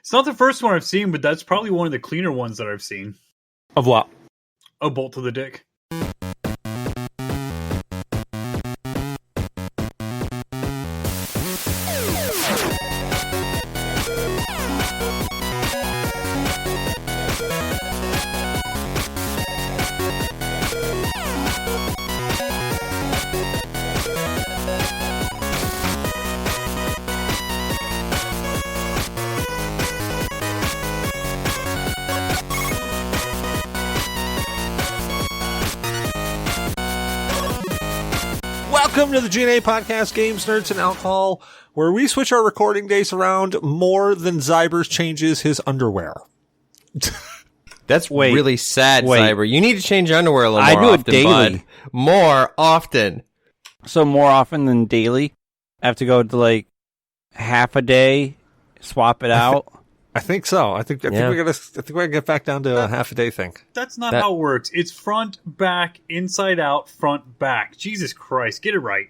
It's not the first one I've seen, but that's probably one of the cleaner ones that I've seen. Of what? A bolt to the dick. Welcome to the G.N.A. podcast, Games, Nerds, and Alcohol, where we switch our recording days around more than Zybers changes his underwear. That's really sad, Cyber. You need to change your underwear a little more often. I do it daily. Bud. More often. So more often than daily? I have to go to like half a day, swap it out? I think so. I think we gotta get back down to a half a day thing. That's not how it works. It's front, back, inside out, front, back. Jesus Christ, get it right.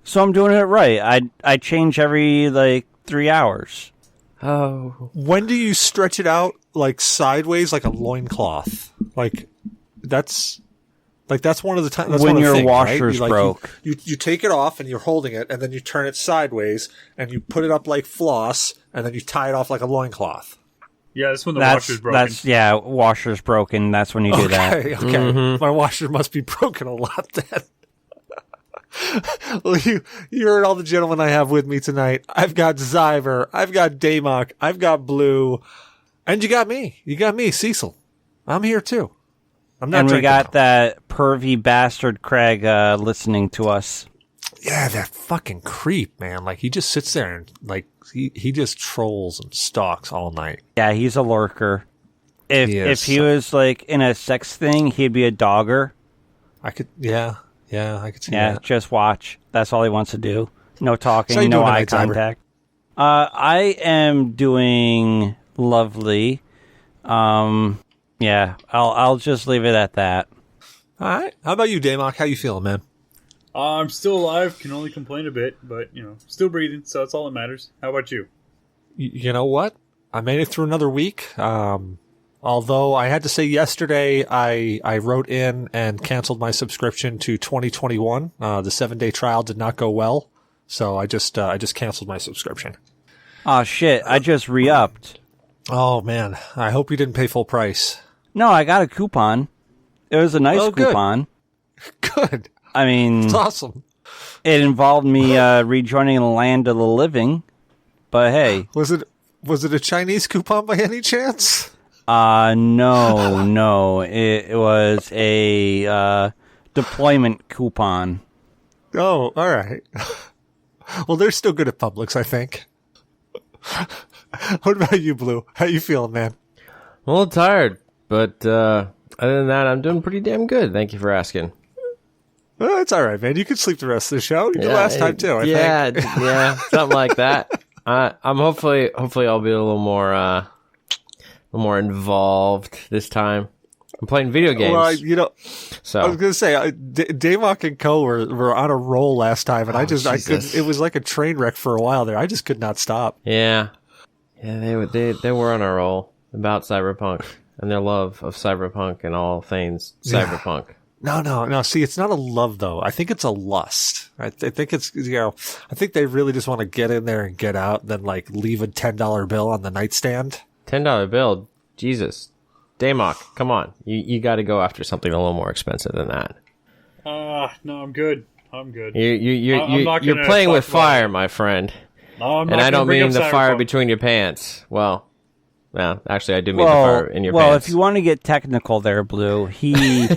So I'm doing it right. I change every like 3 hours. Oh. When do you stretch it out like sideways like a loincloth? Like that's one of the times when your washer's broke. You take it off and you're holding it, and then you turn it sideways and you put it up like floss, and then you tie it off like a loincloth. Yeah, that's when the washer's broken. Washer's broken. That's when you do that. Okay. Mm-hmm. My washer must be broken a lot then. Well, you heard all the gentlemen I have with me tonight. I've got Zyber, I've got Damok, I've got Blue, and you got me. You got me, Cecil. I'm here too. I'm not. And we got that pervy bastard Craig listening to us. Yeah, that fucking creep, man. Like, he just sits there and like he just trolls and stalks all night. Yeah, he's a lurker. If he was like in a sex thing, he'd be a dogger. I could see that. Yeah, just watch. That's all he wants to do. No talking, no eye contact. I am doing lovely. Yeah, I'll just leave it at that. All right. How about you, Damok? How you feeling, man? I'm still alive. Can only complain a bit, but still breathing. So that's all that matters. How about you? You know what? I made it through another week. Although I had to say yesterday, I wrote in and canceled my subscription to 2021. The 7-day trial did not go well, so I just canceled my subscription. Oh shit! I just re-upped. Oh man, I hope you didn't pay full price. No, I got a coupon. It was a nice coupon. Good. I mean, it's awesome. It involved me rejoining the land of the living, but hey, was it a Chinese coupon by any chance? No, it was a deployment coupon. Oh, all right. Well, they're still good at Publix, I think. What about you, Blue? How you feeling, man? I'm a little tired, but other than that, I'm doing pretty damn good. Thank you for asking. Well, it's all right, man. You could sleep the rest of the show. You did last time too, I think. Yeah, something like that. I'm hopefully I'll be a little more involved this time. I'm playing video games. Well, so I was gonna say, Damok and Co were on a roll last time, and I couldn't. It was like a train wreck for a while there. I just could not stop. Yeah, they were on a roll about Cyberpunk and their love of Cyberpunk and all things Cyberpunk. No. See, it's not a love though. I think it's a lust. I think it's I think they really just want to get in there and get out, and then like leave a $10 bill on the nightstand. $10 bill, Jesus, Damok, come on! You got to go after something a little more expensive than that. No, I'm good. You're playing with fire, my friend. No, I'm not. And I don't mean the fire between your pants. Well, actually, I do mean the fire in your pants. Well, if you want to get technical there, Blue, he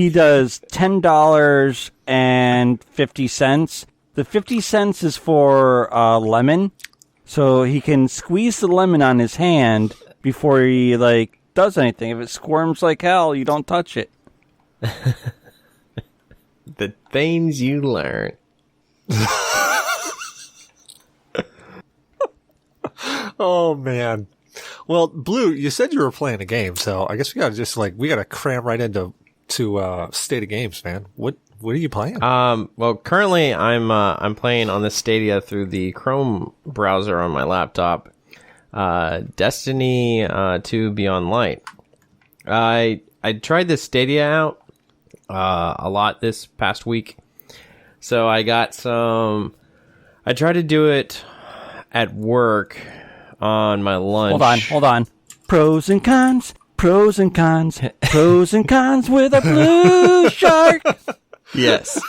does $10.50. The 50 cents is for lemon, so he can squeeze the lemon on his hand before he does anything. If it squirms like hell, you don't touch it. The things you learn. Oh man. Well, Blue, you said you were playing a game, so I guess we gotta cram right into State of Games, man. What are you playing? Well, currently I'm playing on the Stadia through the Chrome browser on my laptop. Destiny 2 Beyond Light. I tried the Stadia out a lot this past week. So I got some... I tried to do it at work on my lunch. Hold on. Pros and cons with a blue shark. Yes.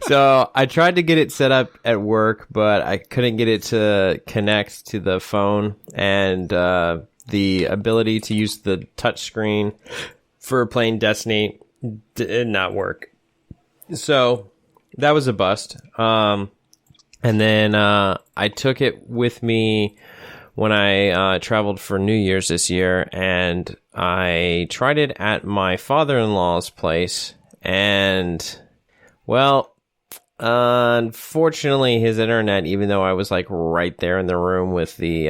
So I tried to get it set up at work, but I couldn't get it to connect to the phone, and the ability to use the touch screen for playing Destiny did not work. So that was a bust. And then I took it with me when I traveled for New Year's this year, and I tried it at my father-in-law's place, and, well, unfortunately, his internet, even though I was, like, right there in the room with the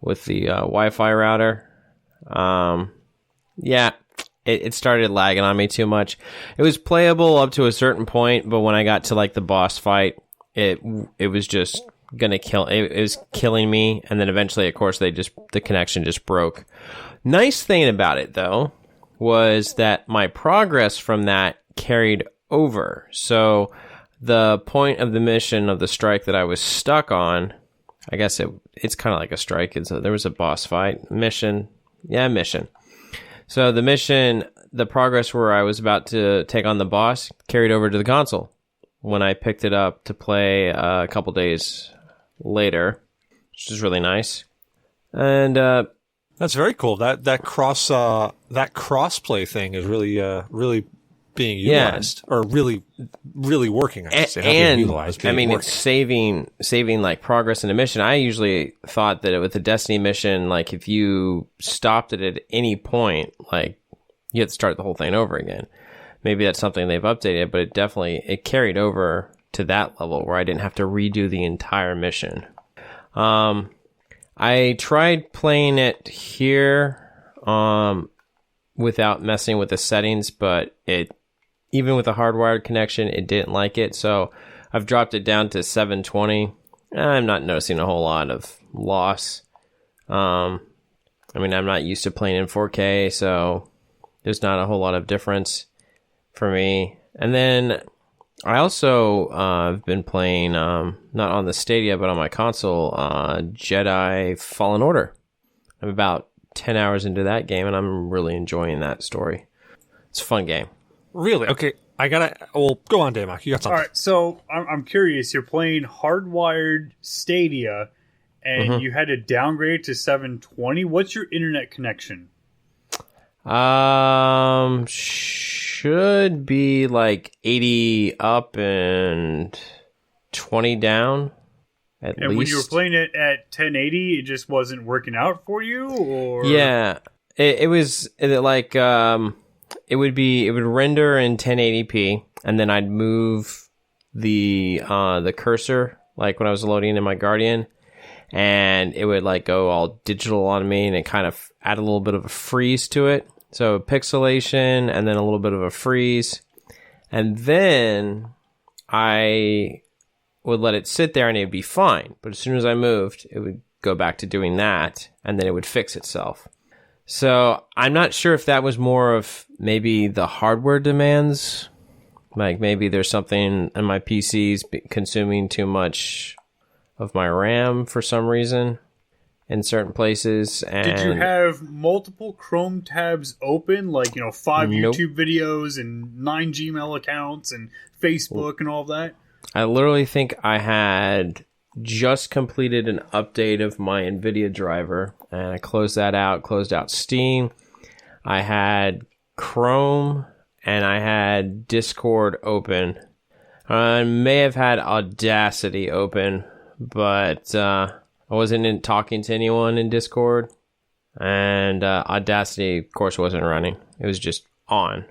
Wi-Fi router, it started lagging on me too much. It was playable up to a certain point, but when I got to, like, the boss fight, it was just gonna kill. It was killing me, and then eventually, of course, the connection just broke. Nice thing about it, though, was that my progress from that carried over. So the point of the mission of the strike that I was stuck on, I guess it's kind of like a strike. There was a boss fight mission. Yeah, mission. So the mission, the progress where I was about to take on the boss carried over to the console when I picked it up to play a couple days later, which is really nice. And that's very cool. That cross-play thing is really being utilized, or really working. I should say, not being utilized, being working. It's saving like progress in a mission. I usually thought that with the Destiny mission, like if you stopped it at any point, like you had to start the whole thing over again. Maybe that's something they've updated, but it carried over to that level where I didn't have to redo the entire mission. I tried playing it here without messing with the settings, but even with a hardwired connection, it didn't like it. So I've dropped it down to 720. I'm not noticing a whole lot of loss. I'm not used to playing in 4K, so there's not a whole lot of difference for me. And then I also have been playing, not on the Stadia, but on my console, Jedi Fallen Order. I'm about 10 hours into that game, and I'm really enjoying that story. It's a fun game. Really? Okay, well, go on, Daymok. You got something. All right, so I'm curious. You're playing hardwired Stadia, and you had to downgrade to 720. What's your internet connection? Should be like 80 up and 20 down, at least. And when you were playing it at 1080, it just wasn't working out for you, or? Yeah, it would render in 1080p, and then I'd move the cursor, like when I was loading in my Guardian, and it would like go all digital on me, and it kind of add a little bit of a freeze to it. So pixelation, and then a little bit of a freeze, and then I would let it sit there and it would be fine. But as soon as I moved, it would go back to doing that, and then it would fix itself. So I'm not sure if that was more of maybe the hardware demands, like maybe there's something in my PCs consuming too much of my RAM for some reason in certain places. And did you have multiple Chrome tabs open, like 5 Nope. YouTube videos and 9 Gmail accounts and Facebook and all that? I literally think I had just completed an update of my Nvidia driver, and I closed out Steam. I had Chrome, and I had Discord open. I may have had Audacity open, but I wasn't talking to anyone in Discord, and Audacity, of course, wasn't running. It was just on.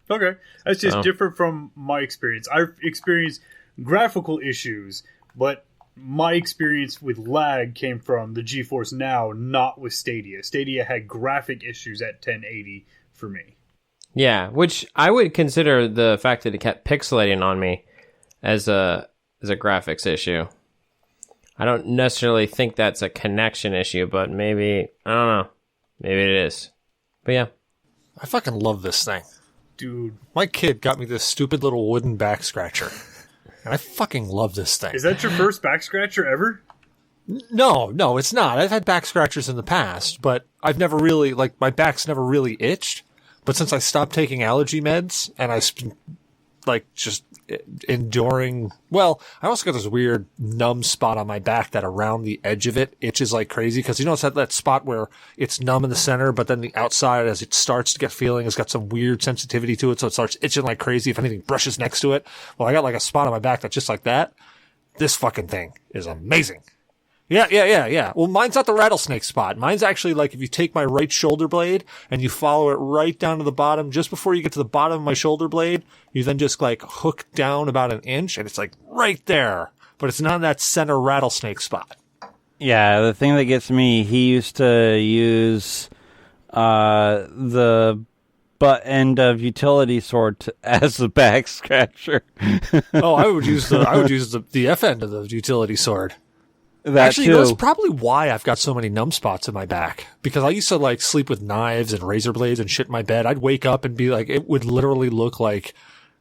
Okay, that's just different from my experience. I've experienced graphical issues, but my experience with lag came from the GeForce Now, not with Stadia. Stadia had graphic issues at 1080 for me. Yeah, which I would consider the fact that it kept pixelating on me as a graphics issue. I don't necessarily think that's a connection issue, but maybe, I don't know. Maybe it is. But yeah. I fucking love this thing. Dude. My kid got me this stupid little wooden back scratcher. And I fucking love this thing. Is that your first back scratcher ever? No, it's not. I've had back scratchers in the past, but I've never really, like, my back's never really itched. But since I stopped taking allergy meds, and I've been, like, just enduring, well, I also got this weird numb spot on my back that around the edge of it itches like crazy, because you know it's that spot where it's numb in the center, but then the outside, as it starts to get feeling, has got some weird sensitivity to it, so it starts itching like crazy if anything brushes next to it. Well, I got like a spot on my back that's just like that. This fucking thing is amazing. Yeah. Well, mine's not the rattlesnake spot. Mine's actually like if you take my right shoulder blade and you follow it right down to the bottom, just before you get to the bottom of my shoulder blade, you then just like hook down about an inch and it's like right there. But it's not in that center rattlesnake spot. Yeah, the thing that gets me, he used to use the butt end of utility sword as a back scratcher. Oh, I would use the F end of the utility sword. Actually, that's probably why I've got so many numb spots in my back. Because I used to like sleep with knives and razor blades and shit in my bed. I'd wake up and be like, it would literally look like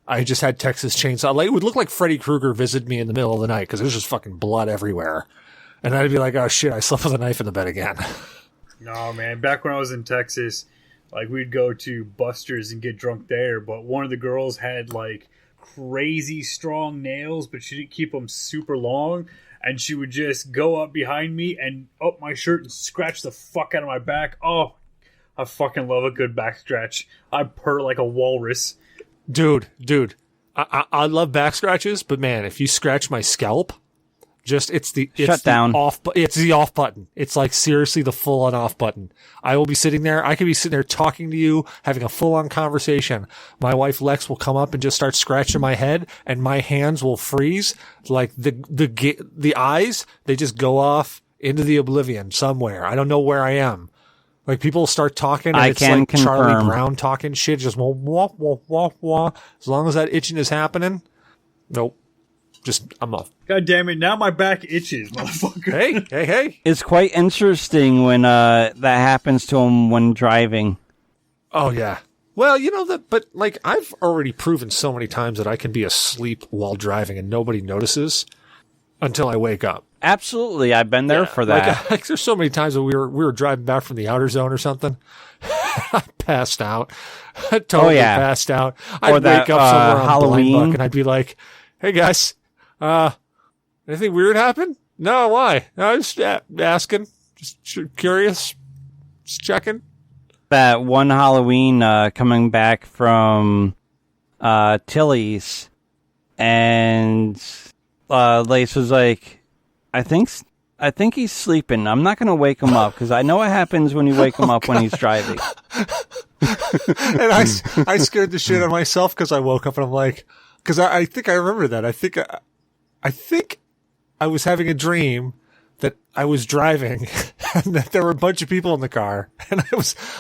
I just had Texas Chainsaw. Like, it would look like Freddy Krueger visited me in the middle of the night because there's just fucking blood everywhere. And I'd be like, oh shit, I slept with a knife in the bed again. No, man. Back when I was in Texas, like we'd go to Buster's and get drunk there. But one of the girls had like crazy strong nails, but she didn't keep them super long. And she would just go up behind me and up my shirt and scratch the fuck out of my back. Oh, I fucking love a good back scratch. I purr like a walrus. Dude, I love back scratches, but man, if you scratch my scalp, it's the off button. It's like seriously the full on off button. I will be sitting there. I could be sitting there talking to you, having a full on conversation. My wife Lex will come up and just start scratching my head, and my hands will freeze. Like the eyes, they just go off into the oblivion somewhere. I don't know where I am. Like people start talking, and it's like confirm. Charlie Brown talking shit. Just wah wah wah wah wah. As long as that itching is happening, nope. I'm off. God damn it, now my back itches, motherfucker. Hey. It's quite interesting when that happens to him when driving. Oh, yeah. Well, you know that, but like I've already proven so many times that I can be asleep while driving and nobody notices until I wake up. Absolutely, I've been there for that. Like there's so many times that we were driving back from the outer zone or something. I passed out. I totally passed out. I'd wake up somewhere on Halloween, Blind Buck and I'd be like, "Hey guys, anything weird happened? No, why? I was just asking, just curious, just checking." That one Halloween, coming back from Tilly's, and Lace was like, I think he's sleeping. I'm not going to wake him up because I know what happens when you wake him up when he's driving. And I scared the shit out of myself because I woke up and I'm like, because I think I remember that. I think I was having a dream that I was driving and that there were a bunch of people in the car. And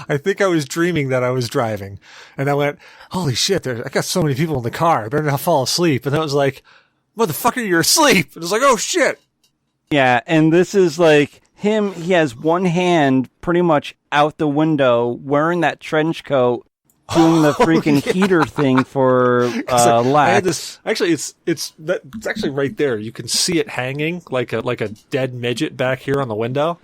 I think I was dreaming that I was driving. And I went, holy shit, I got so many people in the car. I better not fall asleep. And I was like, motherfucker, you're asleep. And it was like, oh shit. Yeah. And this is like him. He has one hand pretty much out the window wearing that trench coat, doing the freaking heater thing for Lex. Actually, it's actually right there. You can see it hanging like a dead midget back here on the window.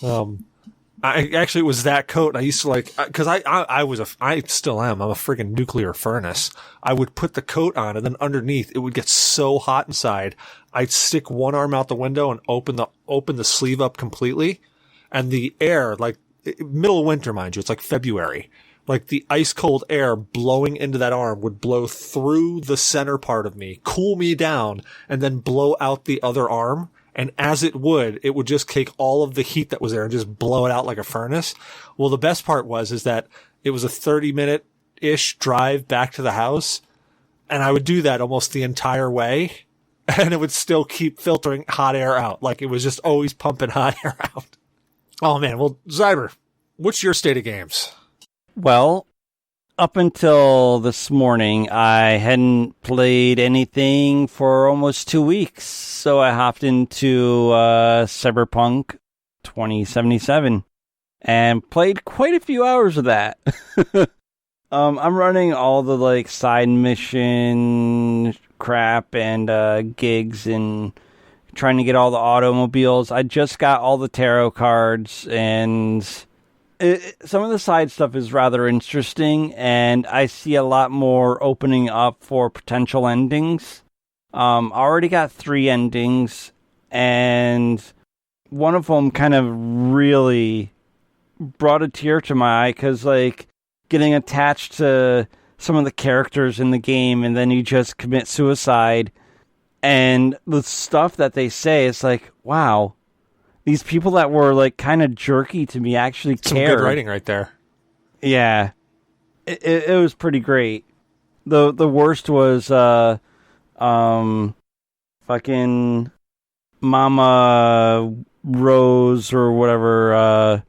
It was that coat. I used to like because I still am. I'm a freaking nuclear furnace. I would put the coat on, and then underneath it would get so hot inside. I'd stick one arm out the window and open the sleeve up completely, and the air, like middle of winter, mind you, it's like February. Like the ice cold air blowing into that arm would blow through the center part of me, cool me down, and then blow out the other arm. And as it would just take all of the heat that was there and just blow it out like a furnace. Well, the best part is that it was a 30-minute-ish drive back to the house. And I would do that almost the entire way. And it would still keep filtering hot air out. Like it was just always pumping hot air out. Oh man. Well, Zyber, what's your state of games? Well, up until this morning, I hadn't played anything for almost 2 weeks, so I hopped into Cyberpunk 2077 and played quite a few hours of that. I'm running all the like side mission crap and gigs and trying to get all the automobiles. I just got all the tarot cards, and some of the side stuff is rather interesting, and I see a lot more opening up for potential endings. I already got 3 endings, and one of them kind of really brought a tear to my eye, because like getting attached to some of the characters in the game, and then you just commit suicide, and the stuff that they say, it's like, wow, these people that were like kind of jerky to me actually cared. Some good writing right there. Yeah, it was pretty great. The worst was fucking Mama Rose or whatever.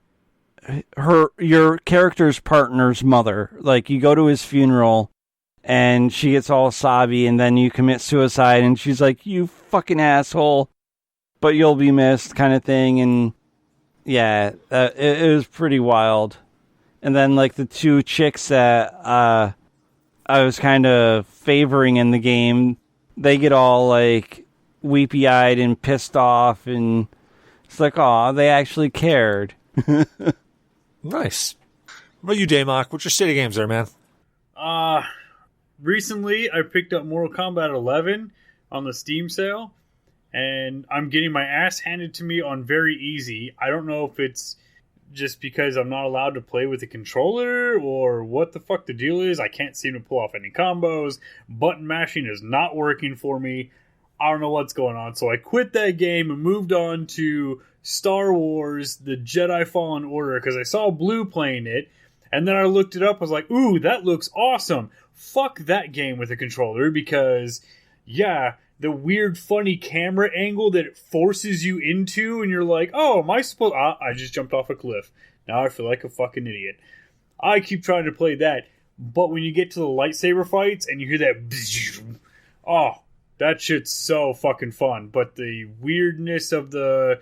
Your character's partner's mother. Like, you go to his funeral and she gets all sobby, and then you commit suicide, and she's like, "You fucking asshole, but you'll be missed," kind of thing. And yeah, it was pretty wild. And then like the 2 chicks that I was kind of favoring in the game, they get all like weepy-eyed and pissed off, and it's like, aw, they actually cared. Nice. What about you, Daymok? What's your state of games there, man? Recently, I picked up Mortal Kombat 11 on the Steam sale, and I'm getting my ass handed to me on very easy. I don't know if it's just because I'm not allowed to play with the controller, or what the fuck the deal is. I can't seem to pull off any combos. Button mashing is not working for me. I don't know what's going on. So I quit that game and moved on to Star Wars, the Jedi Fallen Order, because I saw Blue playing it, and then I looked it up. I was like, ooh, that looks awesome. Fuck that game with a controller, because, yeah, the weird, funny camera angle that it forces you into, and you're like, oh, am I supposed... I just jumped off a cliff. Now I feel like a fucking idiot. I keep trying to play that, but when you get to the lightsaber fights, and you hear that... Oh, that shit's so fucking fun. But the weirdness of the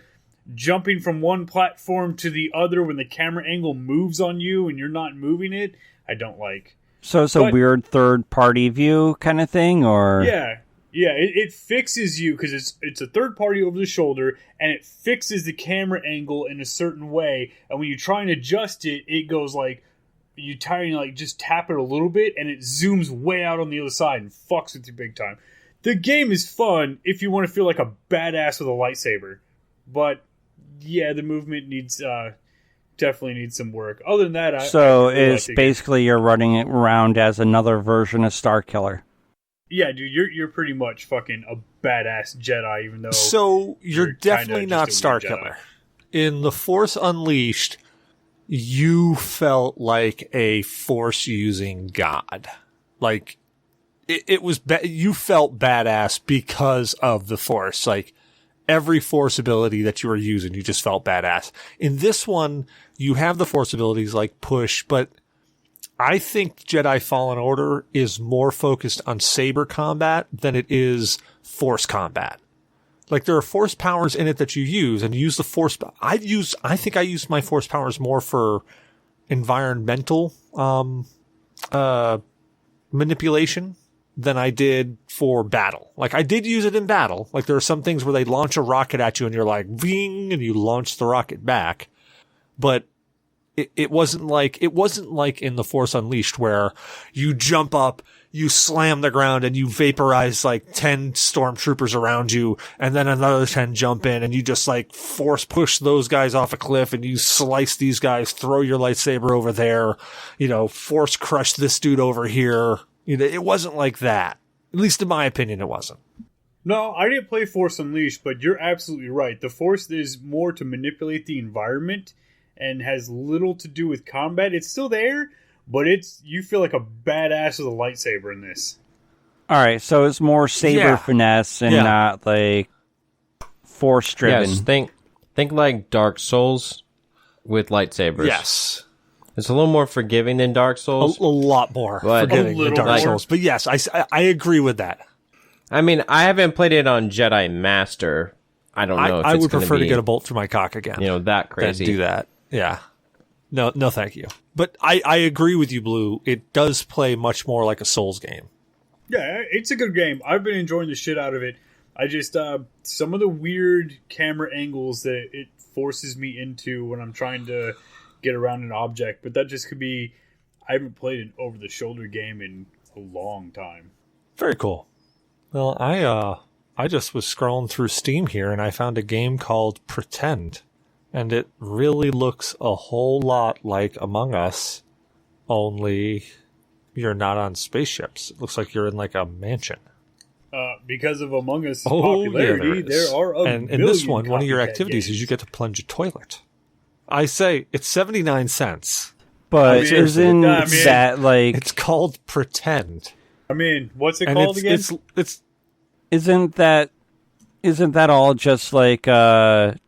jumping from one platform to the other when the camera angle moves on you and you're not moving it, I don't like. So it's a weird third-party view kind of thing, or... Yeah, it fixes you, because it's a third-party over the shoulder, and it fixes the camera angle in a certain way, and when you try and adjust it, it goes like, you try and like just tap it a little bit, and it zooms way out on the other side and fucks with you big time. The game is fun if you want to feel like a badass with a lightsaber, but yeah, the movement needs... definitely needs some work. Other than that, it's basically you're running it around as another version of Starkiller. Yeah, dude, you're pretty much fucking a badass Jedi, even though... So, you're definitely not Starkiller. In The Force Unleashed, you felt like a Force-using god. Like, it was... you felt badass because of the Force. Like, every Force ability that you were using, you just felt badass. In this one, you have the Force abilities like push, but I think Jedi Fallen Order is more focused on saber combat than it is Force combat. Like, there are Force powers in it that you use, and you use the Force... I think I use my Force powers more for environmental manipulation than I did for battle. Like, I did use it in battle. Like, there are some things where they launch a rocket at you and you're like, ving, and you launch the rocket back. But it wasn't like in The Force Unleashed where you jump up, you slam the ground, and you vaporize like 10 stormtroopers around you, and then another 10 jump in, and you just like force push those guys off a cliff, and you slice these guys, throw your lightsaber over there, force crush this dude over here. It wasn't like that. At least in my opinion, it wasn't. No, I didn't play Force Unleashed, but you're absolutely right. The Force is more to manipulate the environment and has little to do with combat. It's still there, but you feel like a badass with a lightsaber in this. All right, so it's more saber finesse and not like Force driven. Yes, think like Dark Souls with lightsabers. Yes. It's a little more forgiving than Dark Souls. A lot more forgiving than Dark Souls. But yes, I agree with that. I mean, I haven't played it on Jedi Master. I don't know if I it's would prefer be, to get a bolt through my cock again. That crazy. Than do that. Yeah. No, thank you. But I agree with you, Blue. It does play much more like a Souls game. Yeah, it's a good game. I've been enjoying the shit out of it. I just, some of the weird camera angles that it forces me into when I'm trying to get around an object, but that just could be, I haven't played an over-the-shoulder game in a long time. Very cool. Well, I just was scrolling through Steam here, and I found a game called Pretend, and it really looks a whole lot like Among Us, only you're not on spaceships. It looks like you're in like a mansion. Because of Among Us' popularity, there are a and in this one of your activities is you get to plunge a toilet. I say it's 79 cents. But isn't that like... It's called Pretend. I mean, what's it called again? Isn't that all just like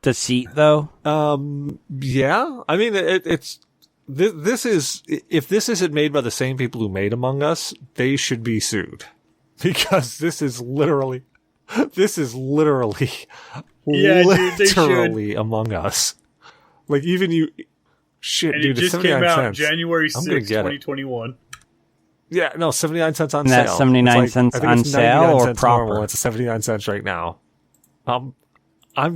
deceit, though? Yeah. I mean, this is... If this isn't made by the same people who made Among Us, they should be sued. Because this is literally literally Among Us. Like, even you... Shit, and dude, it just came out January 6th, 2021. Yeah, no, 79 cents on and sale. That's 79 cents on sale or proper? Normal. It's 79 cents right now. I'm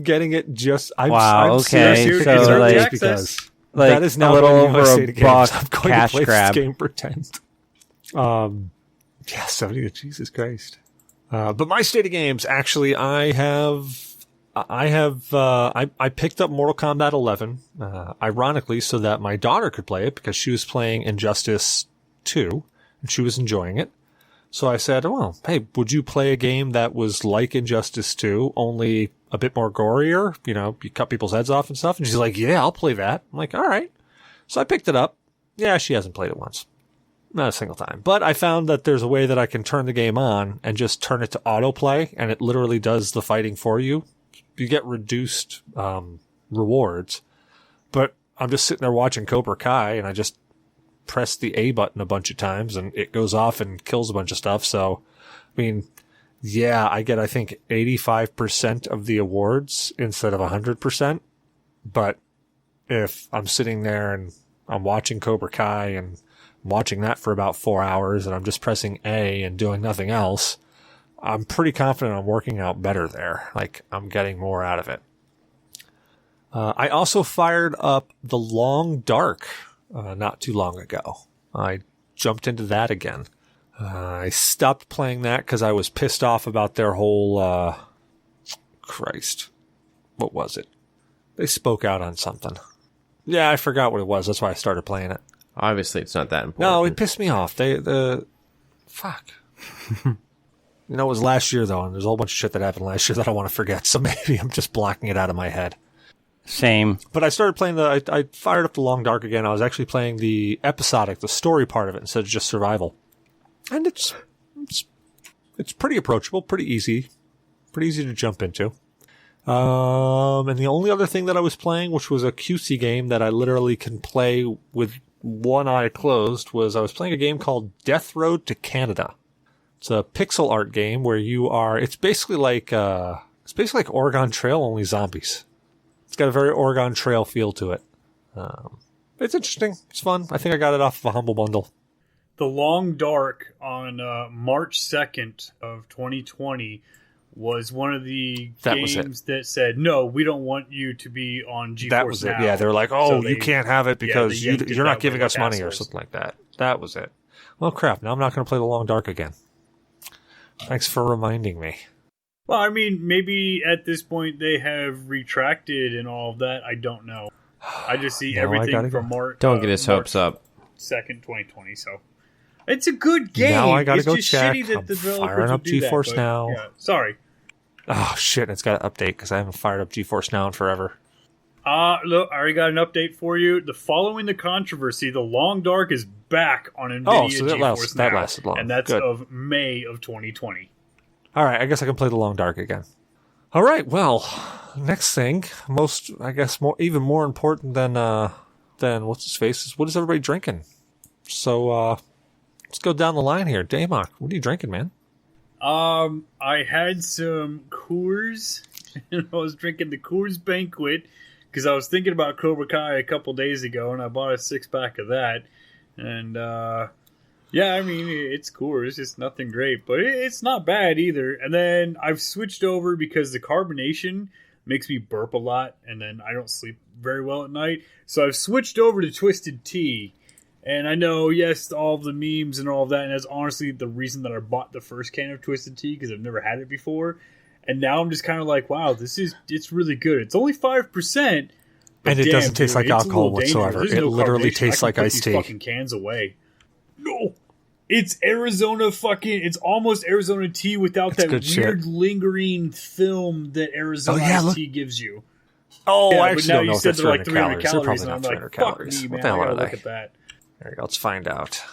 getting it just... I'm okay. So, like, because like that is now a little over $1 a buck I'm going cash to play grab. This game Pretend. Yeah, 70, Jesus Christ. But my state of games, actually, I picked up Mortal Kombat 11, ironically, so that my daughter could play it because she was playing Injustice 2 and she was enjoying it. So I said, well, hey, would you play a game that was like Injustice 2, only a bit more gorier? You know, you cut people's heads off and stuff. And she's like, yeah, I'll play that. I'm like, all right. So I picked it up. Yeah, she hasn't played it once. Not a single time. But I found that there's a way that I can turn the game on and just turn it to autoplay, and it literally does the fighting for you. You get reduced rewards. But I'm just sitting there watching Cobra Kai, and I just press the A button a bunch of times, and it goes off and kills a bunch of stuff. So, I mean, yeah, I get, I think, 85% of the awards instead of 100%. But if I'm sitting there and I'm watching Cobra Kai and watching that for about 4 hours and I'm just pressing A and doing nothing else, I'm pretty confident I'm working out better there. Like, I'm getting more out of it. I also fired up The Long Dark not too long ago. I jumped into that again. I stopped playing that because I was pissed off about their whole... Christ. What was it? They spoke out on something. Yeah, I forgot what it was. That's why I started playing it. Obviously, it's not that important. No, it pissed me off. Fuck. You know, it was last year, though, and there's a whole bunch of shit that happened last year that I want to forget, so maybe I'm just blocking it out of my head. Same. But I started playing I fired up The Long Dark again. I was actually playing the episodic, the story part of it, instead of just survival. And it's pretty approachable, pretty easy to jump into. And the only other thing that I was playing, which was a cutesy game that I literally can play with one eye closed, was I was playing a game called Death Road to Canada. It's a pixel art game where it's basically like Oregon Trail, only zombies. It's got a very Oregon Trail feel to it. It's interesting. It's fun. I think I got it off of a Humble Bundle. The Long Dark on March 2nd of 2020 was one of the games that said, no, we don't want you to be on GeForce Now. That was it. Yeah, they were like, you can't have it because you're not giving us money or something like that. That was it. Well, crap. Now I'm not going to play The Long Dark again. Thanks for reminding me. Well, I mean, maybe at this point they have retracted and all of that. I don't know. I just see everything from March. Don't get his hopes up. 2nd, 2020, so. It's a good game. Now I gotta go just check. shitty that I'm the firing up GeForce Now. Yeah, sorry. Oh, shit. It's got to update because I haven't fired up GeForce Now in forever. Look, I already got an update for you. Following the controversy, The Long Dark is back on Nvidia so GeForce Now. That lasted long. And that's Good. of May of 2020. All right, I guess I can play The Long Dark again. All right, well, next thing, even more important than then what's his face? What is everybody drinking? So let's go down the line here. Damok, what are you drinking, man? I had some Coors, and I was drinking the Coors Banquet because I was thinking about Cobra Kai a couple days ago, and I bought a 6-pack of that. And yeah, I mean, it's Coors, it's nothing great, but it's not bad either. And then I've switched over because the carbonation makes me burp a lot, and then I don't sleep very well at night. So I've switched over to Twisted Tea. And I know, yes, all the memes and all of that, and that's honestly the reason that I bought the first can of Twisted Tea, because I've never had it before. And now I'm just kind of like, wow, it's really good. It's only 5%. And it doesn't taste like alcohol whatsoever. It literally tastes like iced tea. Fucking cans away. No, it's Arizona fucking. It's almost Arizona tea without that weird shit. Lingering film that Arizona iced tea gives you. Oh, yeah, I actually don't know if that's like 300 calories. They're probably and not I'm 300 like, calories. Fuck me, What man, the hell I gotta are they? look at that. There you go. Let's find out.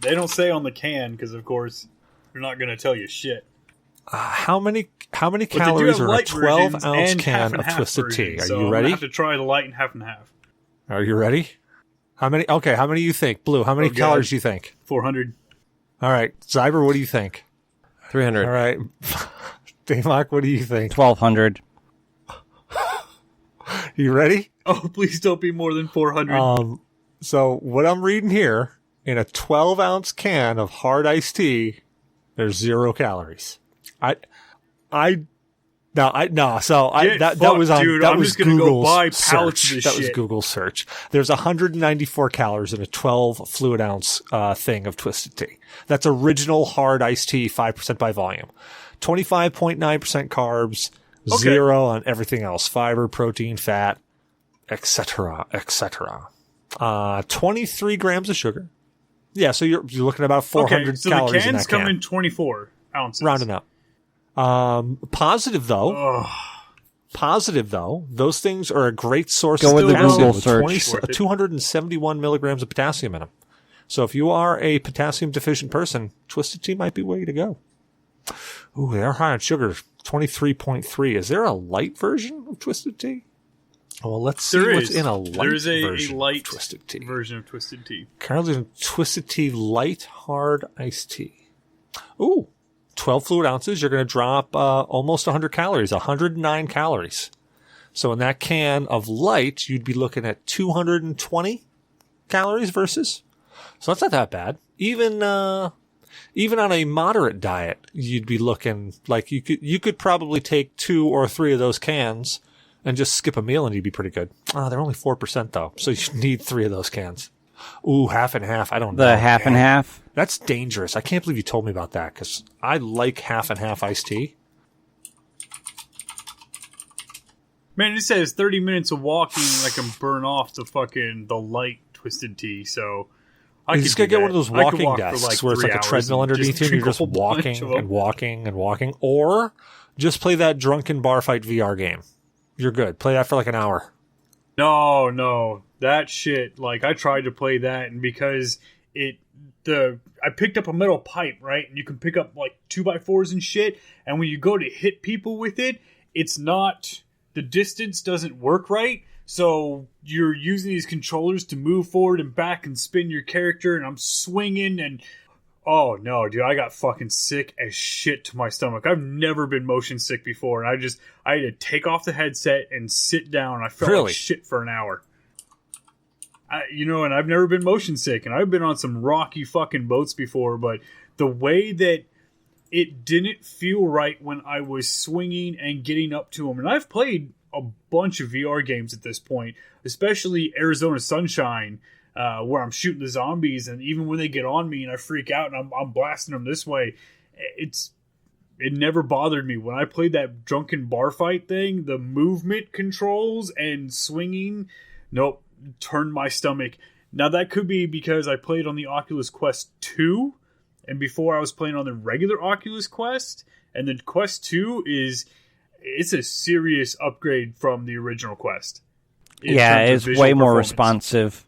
They don't say on the can because, of course, they're not going to tell you shit. How many calories are in a 12-ounce can of Twisted Tea? Are you ready? I have to try the light and half and half. Are you ready? How many do you think? Blue, how many calories do you think? 400. All right. Zyber, what do you think? 300. All right. Damok, what do you think? 1,200. You ready? Oh, please don't be more than 400. So what I'm reading here, in a 12-ounce can of hard iced tea, there's 0 calories. That was on dude, that I'm was just gonna Google's go buy pallets search. of this That was shit. Google's search. There's 194 calories in a 12 fluid ounce thing of Twisted Tea. That's original hard iced tea, 5% by volume, 25.9% carbs, 0 on everything else: fiber, protein, fat, etc., etc. 23 grams of sugar. Yeah, so you're looking at about 400 so calories the in cans that can. come in 24 ounces. Rounding up. Positive though, those things are a great source Go of with the potassium Google with search. 271 milligrams of potassium in them. So if you are a potassium deficient person, Twisted Tea might be way to go. Ooh, they're high on sugar, 23.3. Is there a light version of Twisted Tea? Well, let's see what's in a light There's version a light of Twisted Tea. version of Twisted Tea. Currently, Twisted Tea Light Hard Iced Tea. Ooh, 12 fluid ounces. You're going to drop almost 100 calories, 109 calories. So in that can of light, you'd be looking at 220 calories versus. So that's not that bad. Even on a moderate diet, you'd be looking like you could probably take 2 or 3 of those cans and just skip a meal and you'd be pretty good. They're only 4% though, so you need 3 of those cans. Ooh, half and half. I don't know. The half and half? That's dangerous. I can't believe you told me about that because I like half and half iced tea. Man, it says 30 minutes of walking I can burn off the light Twisted Tea, so You just gotta get one of those walking walk desks for where it's like a treadmill underneath you and you're just walking and walking and walking. Or just play that drunken bar fight VR game. You're good. Play that for like an hour. No. That shit, like, I tried to play that, and because I picked up a metal pipe, right? And you can pick up, like, 2x4s and shit, and when you go to hit people with it, it's not, the distance doesn't work right, so you're using these controllers to move forward and back and spin your character, and I'm swinging, and oh no, dude, I got fucking sick as shit to my stomach. I've never been motion sick before, and I had to take off the headset and sit down. I felt like shit for an hour. And I've never been motion sick, and I've been on some rocky fucking boats before, but the way that it didn't feel right when I was swinging and getting up to them, and I've played a bunch of VR games at this point, especially Arizona Sunshine, where I'm shooting the zombies, and even when they get on me and I freak out and I'm blasting them this way, it never bothered me. When I played that drunken bar fight thing, the movement controls and swinging, nope, turned my stomach. Now that could be because I played on the Oculus Quest 2, and before I was playing on the regular Oculus Quest, and the Quest 2 it's a serious upgrade from the original Quest. Yeah, it's way more responsive.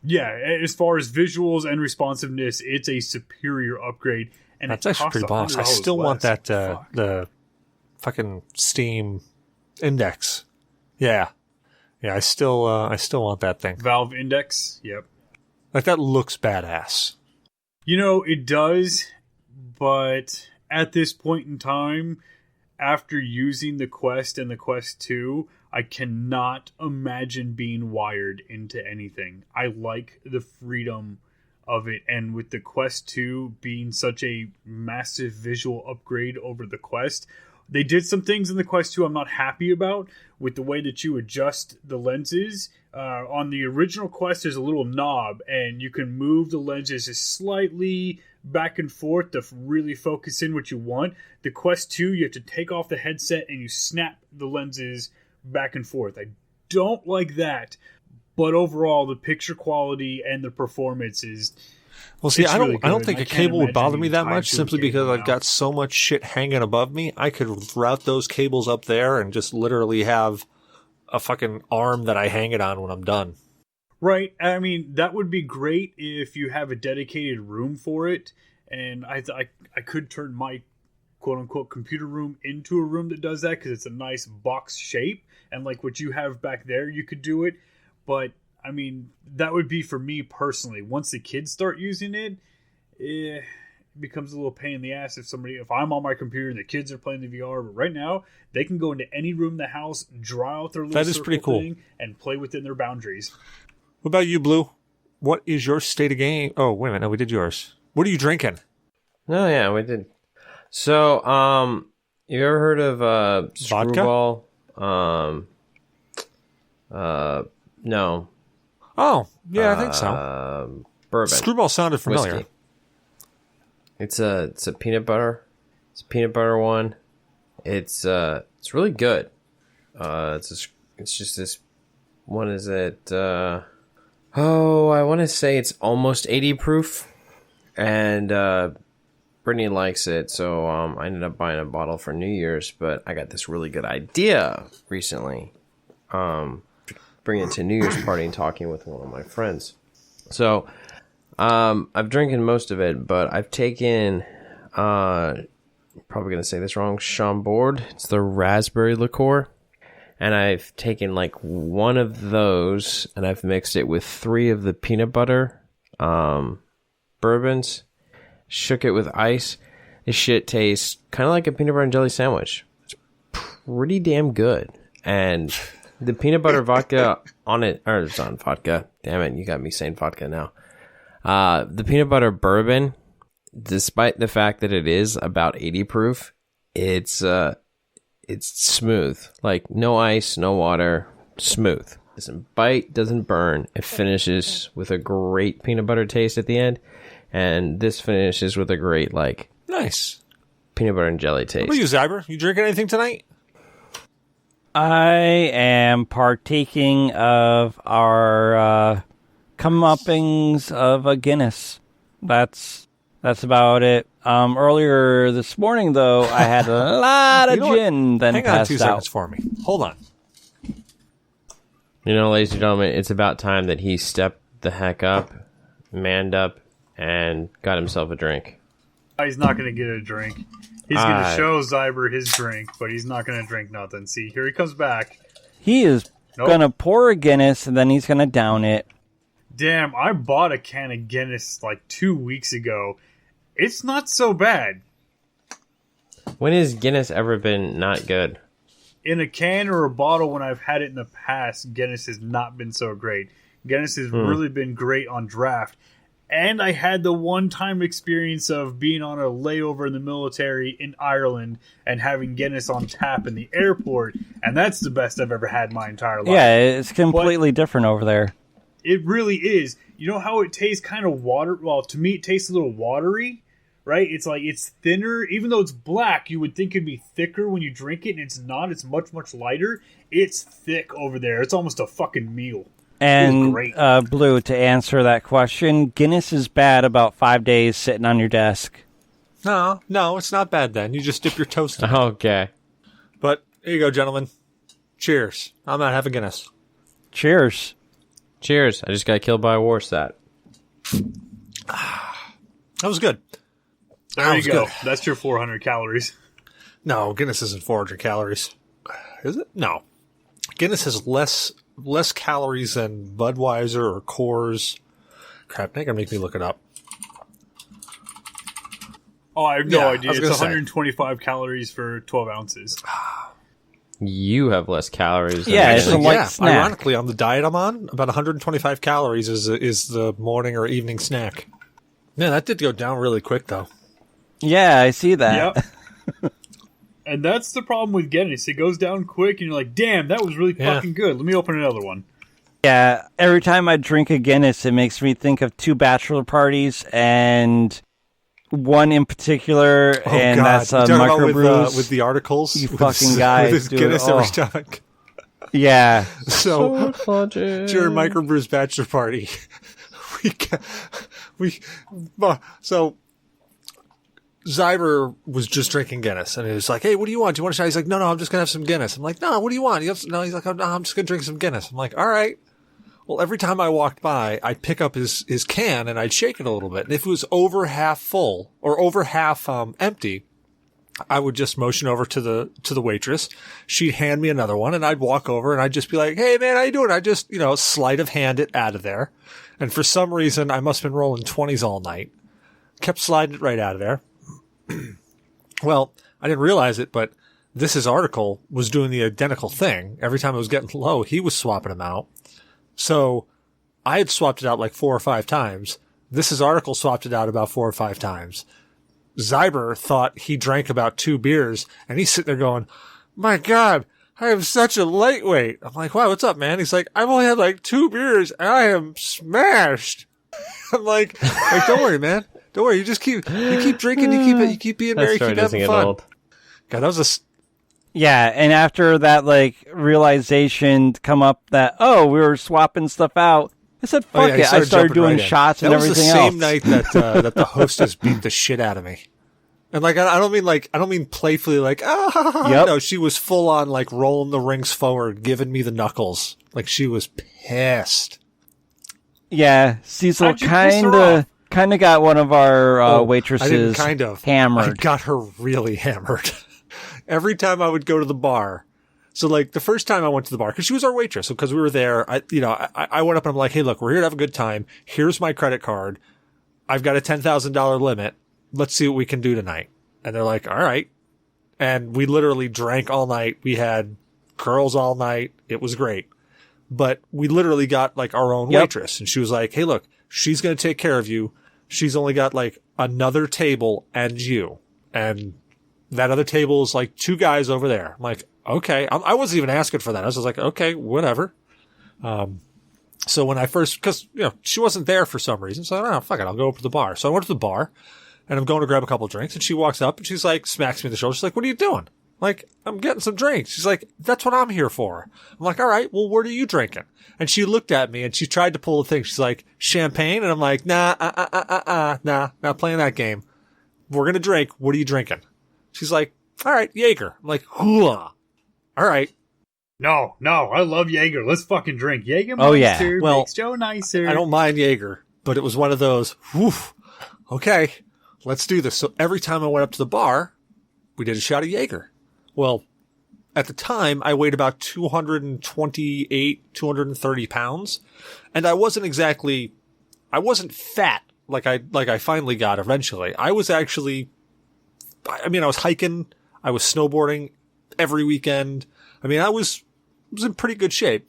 Yeah, as far as visuals and responsiveness, it's a superior upgrade. And that's actually pretty boss. I still want that the fucking Steam Index. Yeah. Yeah, I still want that thing. Valve Index. Yep. Like, that looks badass. It does, but at this point in time, after using the Quest and the Quest 2, I cannot imagine being wired into anything. I like the freedom of it, and with the Quest 2 being such a massive visual upgrade over the Quest, they did some things in the Quest 2 I'm not happy about with the way that you adjust the lenses. On the original Quest, there's a little knob, and you can move the lenses just slightly back and forth to really focus in what you want. The Quest 2, you have to take off the headset and you snap the lenses back and forth. I don't like that, but overall, the picture quality and the performance is... Well, see, I really don't think a cable would bother me that much, to a simply because cable I've got so much shit hanging above me. I could route those cables up there and just literally have a fucking arm that I hang it on when I'm done. Right. I mean, that would be great if you have a dedicated room for it. And I could turn my quote-unquote computer room into a room that does that because it's a nice box shape. And like what you have back there, you could do it. But, I mean, that would be for me personally. Once the kids start using it, it becomes a little pain in the ass if I'm on my computer and the kids are playing the VR. But right now, they can go into any room in the house, draw out their little circle pretty cool thing, and play within their boundaries. What about you, Blue? What is your state of game? Oh, wait a minute. No, we did yours. What are you drinking? Oh, yeah, we did. So, you ever heard of Screwball? No. Oh, yeah, I think so. Bourbon. Screwball sounded familiar. Whiskey. It's a peanut butter. It's a peanut butter one. It's really good. It's just this. What is it? I want to say it's almost 80 proof, and Brittany likes it, so I ended up buying a bottle for New Year's. But I got this really good idea recently. Bringing it to New Year's party and talking with one of my friends. So I've drinking most of it, but I've taken probably gonna say this wrong. Chambord. It's the raspberry liqueur. And I've taken like one of those and I've mixed it with 3 of the peanut butter bourbons, shook it with ice. This shit tastes kind of like a peanut butter and jelly sandwich. It's pretty damn good. And the peanut butter vodka on it, or it's on vodka. Damn it, you got me saying vodka now. The peanut butter bourbon, despite the fact that it is about 80 proof, it's smooth. Like, no ice, no water, smooth. Doesn't bite, doesn't burn. It finishes with a great peanut butter taste at the end. And this finishes with a great, nice peanut butter and jelly taste. What about you, Zyber? You drinking anything tonight? I am partaking of our comeuppings of a Guinness. That's about it. Earlier this morning, though, I had a lot of gin. Then hang on 2 seconds for me. Hold on. Ladies and gentlemen, it's about time that he stepped the heck up, manned up, and got himself a drink. He's not going to get a drink. He's going to show Zyber his drink, but he's not going to drink nothing. See, here he comes back. He is going to pour a Guinness, and then he's going to down it. Damn, I bought a can of Guinness 2 weeks ago. It's not so bad. When has Guinness ever been not good? In a can or a bottle, when I've had it in the past, Guinness has not been so great. Guinness has really been great on draft. And I had the one-time experience of being on a layover in the military in Ireland and having Guinness on tap in the airport, and that's the best I've ever had in my entire life. Yeah, it's completely different over there. It really is. You know how it tastes kind of water? Well, to me, it tastes a little watery, right? It's thinner. Even though it's black, you would think it'd be thicker when you drink it, and it's not. It's much, much lighter. It's thick over there. It's almost a fucking meal. And, Blue, to answer that question, Guinness is bad about 5 days sitting on your desk. No, it's not bad then. You just dip your toast in it. Okay. But here you go, gentlemen. Cheers. I'm not having Guinness. Cheers. Cheers. I just got killed by a war stat. That was good. There you go. Good. That's your 400 calories. No, Guinness isn't 400 calories. Is it? No. Guinness has less calories than Budweiser or Coors. Crap, they're gonna make me look it up. Oh, I have no idea. It's 125 calories for 12 ounces. You have less calories. Than Yeah, it's a light snack. Ironically, on the diet I'm on, about 125 calories is the morning or evening snack. Man, that did go down really quick, though. Yeah, I see that. Yep. And that's the problem with Guinness. It goes down quick, and you're like, damn, that was really fucking good. Let me open another one. Yeah, every time I drink a Guinness, it makes me think of 2 bachelor parties, and one in particular, that's microbrews. With the articles. You fucking guys, with his dude. Guinness every stomach. Yeah. So during microbrew's bachelor party, so Zyber was just drinking Guinness, and he was like, "Hey, what do you want? Do you want a shot?" He's like, "No, I'm just gonna have some Guinness." I'm like, "No, what do you want?" He's like, "No, I'm just gonna drink some Guinness." I'm like, "All right." Well, every time I walked by, I'd pick up his can and I'd shake it a little bit. And if it was over half full or over half empty, I would just motion over to the waitress. She'd hand me another one, and I'd walk over and I'd just be like, "Hey man, how you doing?" I just, sleight of hand it out of there. And for some reason, I must have been rolling 20s all night. Kept sliding it right out of there. Well, I didn't realize it, but this article was doing the identical thing. Every time it was getting low, he was swapping them out. So I had swapped it out like 4 or 5 times. This article swapped it out about 4 or 5 times. Zyber thought he drank about 2 beers, and he's sitting there going, "My God, I am such a lightweight." I'm like, "Wow, what's up, man?" He's like, "I've only had like 2 beers, and I am smashed." I'm like, "Don't worry, man. Don't worry. You keep drinking. You keep being merry. Keep having fun." Old. God, that was Yeah, and after that, realization come up that, we were swapping stuff out, I said, fuck it. I started doing shots and everything else. That was the same night that the hostess beat the shit out of me. And I don't mean playfully yep. No, she was full on rolling the rings forward, giving me the knuckles. She was pissed. Yeah, Cecil kind of got one of our waitresses hammered. I got her really hammered. Every time I would go to the bar. So the first time I went to the bar, cause she was our waitress. So cause we were there, I went up and I'm like, "Hey, look, we're here to have a good time. Here's my credit card. I've got a $10,000 limit. Let's see what we can do tonight." And they're like, "All right." And we literally drank all night. We had girls all night. It was great. But we literally got our own waitress. And she was like, "Hey, look, she's going to take care of you. She's only got another table and you. And that other table is 2 guys over there." I'm like, "Okay." I wasn't even asking for that. I was just like, "Okay, whatever." So when I first, cause, she wasn't there for some reason. So I don't know, fuck it, I'll go over to the bar. So I went to the bar and I'm going to grab a couple of drinks, and she walks up and she's smacks me in the shoulder. She's like, "What are you doing?" "I'm getting some drinks." She's like, "That's what I'm here for." I'm like, "All right, well, what are you drinking?" And she looked at me and she tried to pull the thing. She's like, "Champagne?" And I'm like, nah, not playing that game. We're going to drink. What are you drinking? She's like, "All right, Jaeger." I'm like, "Hooah. All right." No, I love Jaeger. Let's fucking drink. Jaeger makes Joe nicer. I don't mind Jaeger, but it was one of those, woof, okay, let's do this. So every time I went up to the bar, we did a shot of Jaeger. Well, at the time, I weighed about 228, 230 pounds, and I wasn't fat like I finally got eventually. I was actually, I was hiking, I was snowboarding every weekend. I was in pretty good shape.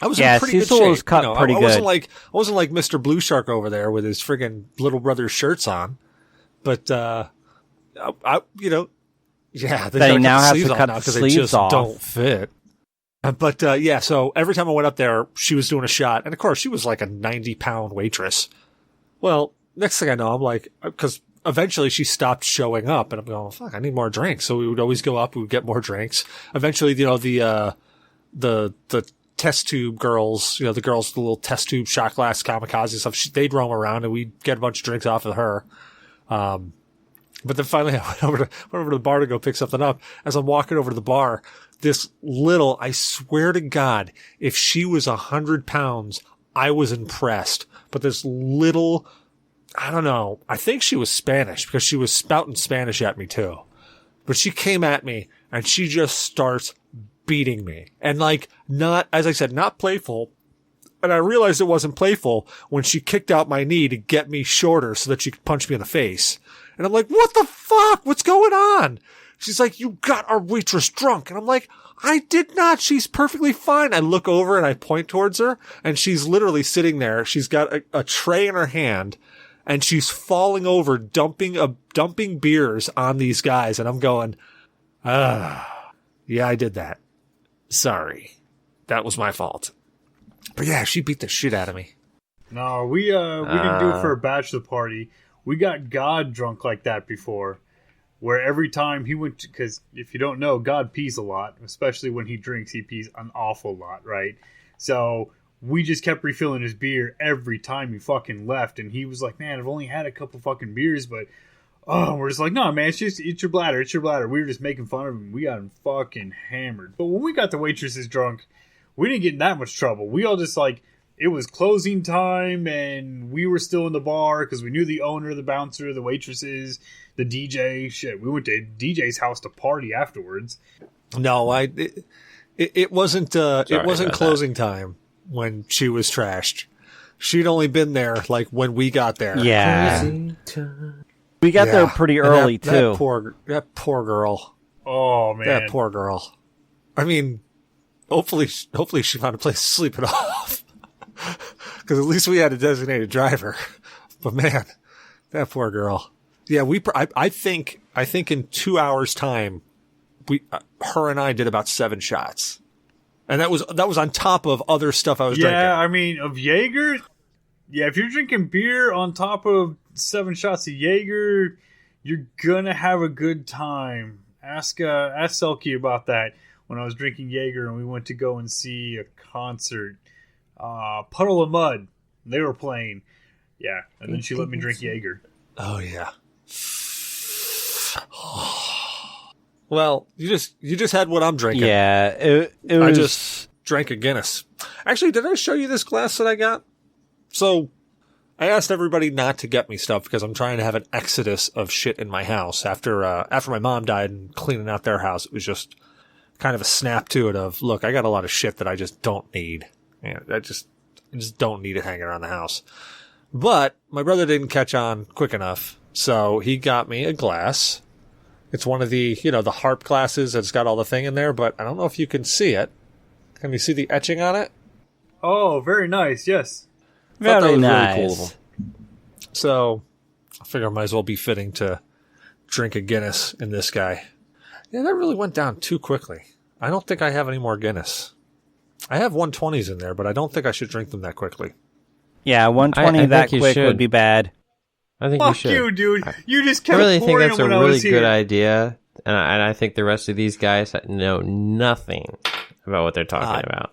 I was in pretty Cecil good shape. Was cut pretty good. I wasn't like Mr. Blue Shark over there with his friggin' little brother shirts on. But, they now have to cut the because sleeves they just off. don't fit. But so every time I went up there, she was doing a shot. And of course, she was like a 90-pound waitress. Well, next thing I know, I'm because eventually she stopped showing up, and I'm going, fuck, I need more drinks. So we would always go up, we would get more drinks. Eventually, the test tube girls, the girls with the little test tube shot glass kamikaze stuff, they'd roam around and we'd get a bunch of drinks off of her. But then finally I went over to the bar to go pick something up. As I'm walking over to the bar, I swear to God, if she was 100 pounds, I was impressed. But this little, I don't know, I think she was Spanish because she was spouting Spanish at me too. But she came at me and she just starts beating me. And like, not, as I said, not playful. And I realized it wasn't playful when she kicked out my knee to get me shorter so that she could punch me in the face. And I'm like, what the fuck? What's going on? She's like, you got our waitress drunk. And I'm like, I did not. She's perfectly fine. I look over and I point towards her, and she's literally sitting there. She's got a tray in her hand, and she's falling over, dumping beers on these guys. And I'm going, yeah, I did that. Sorry. That was my fault. But yeah, she beat the shit out of me. No, we didn't do it for a bachelor party. We got God drunk like that before, where every time he went, because if you don't know, God pees a lot, especially when he drinks, he pees an awful lot, right? So we just kept refilling his beer every time he fucking left, and he was like, man, I've only had a couple fucking beers, but, we're just like, no, man, it's your bladder, it's your bladder. We were just making fun of him. We got him fucking hammered. But when we got the waitresses drunk, we didn't get in that much trouble. We all just like, it was closing time, and we were still in the bar because we knew the owner, the bouncer, the waitresses, the DJ. Shit, we went to DJ's house to party afterwards. No, it wasn't closing time when she was trashed. She'd only been there like when we got there. Yeah, we got there pretty early too. That poor girl. Oh man, that poor girl. I mean, hopefully she found a place to sleep it off. Because at least we had a designated driver. But man, that poor girl. Yeah, I think in 2 hours time, her and I did about 7 shots, and that was on top of other stuff I was drinking. Yeah, I mean, of Jaeger. Yeah, if you're drinking beer on top of 7 shots of Jaeger, you're gonna have a good time. Ask Selkie about that when I was drinking Jaeger and we went to go and see a concert. Puddle of Mud. They were playing. Yeah, and then she let me drink Jaeger. Oh yeah. Well, you just had what I'm drinking. Yeah, it was. I just drank a Guinness. Actually, did I show you this glass that I got? So, I asked everybody not to get me stuff because I'm trying to have an exodus of shit in my house after my mom died and cleaning out their house. It was just kind of a snap to it of, look, I got a lot of shit that I just don't need. Yeah, I just don't need it hanging around the house. But my brother didn't catch on quick enough, so he got me a glass. It's one of the, the harp glasses that's got all the thing in there, but I don't know if you can see it. Can you see the etching on it? Oh, very nice, yes. Very nice. Really cool. So, I figure I might as well be fitting to drink a Guinness in this guy. Yeah, that really went down too quickly. I don't think I have any more Guinness. I have 120s in there, but I don't think I should drink them that quickly. Yeah, 120 I that think quick should. would be bad. I think Fuck you should. you, dude. You just kept I really think pouring that's them a when I really was good here. idea, and I think the rest of these guys know nothing about what they're talking about.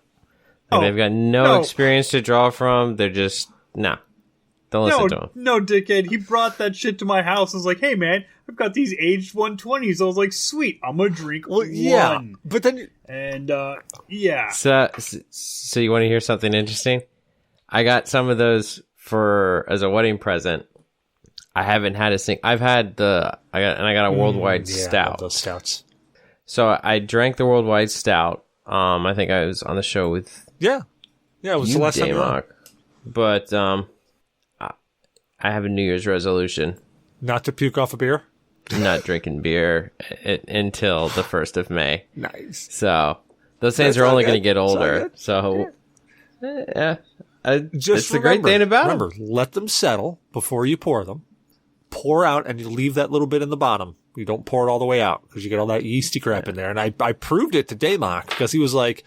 Like, they've got no experience to draw from. They're just don't listen to him. No, dickhead. He brought that shit to my house and was like, hey, man, I've got these aged 120s. I was like, sweet, I'm going to drink one. But then... And, yeah. So you want to hear something interesting? I got some of those as a wedding present. I haven't had a single... I got a worldwide stout. Those stouts. So I drank the worldwide stout. I think I was on the show with... Yeah, it was the last time. J.N.A. But I have a New Year's resolution. Not to puke off a beer? Not drinking beer until the 1st of May. Nice. So those things are only going to get older. So, yeah. It's the great thing about them. Remember, let them settle before you pour them. Pour out, and you leave that little bit in the bottom. You don't pour it all the way out because you get all that yeasty crap in there. And I proved it to Daymok because he was like,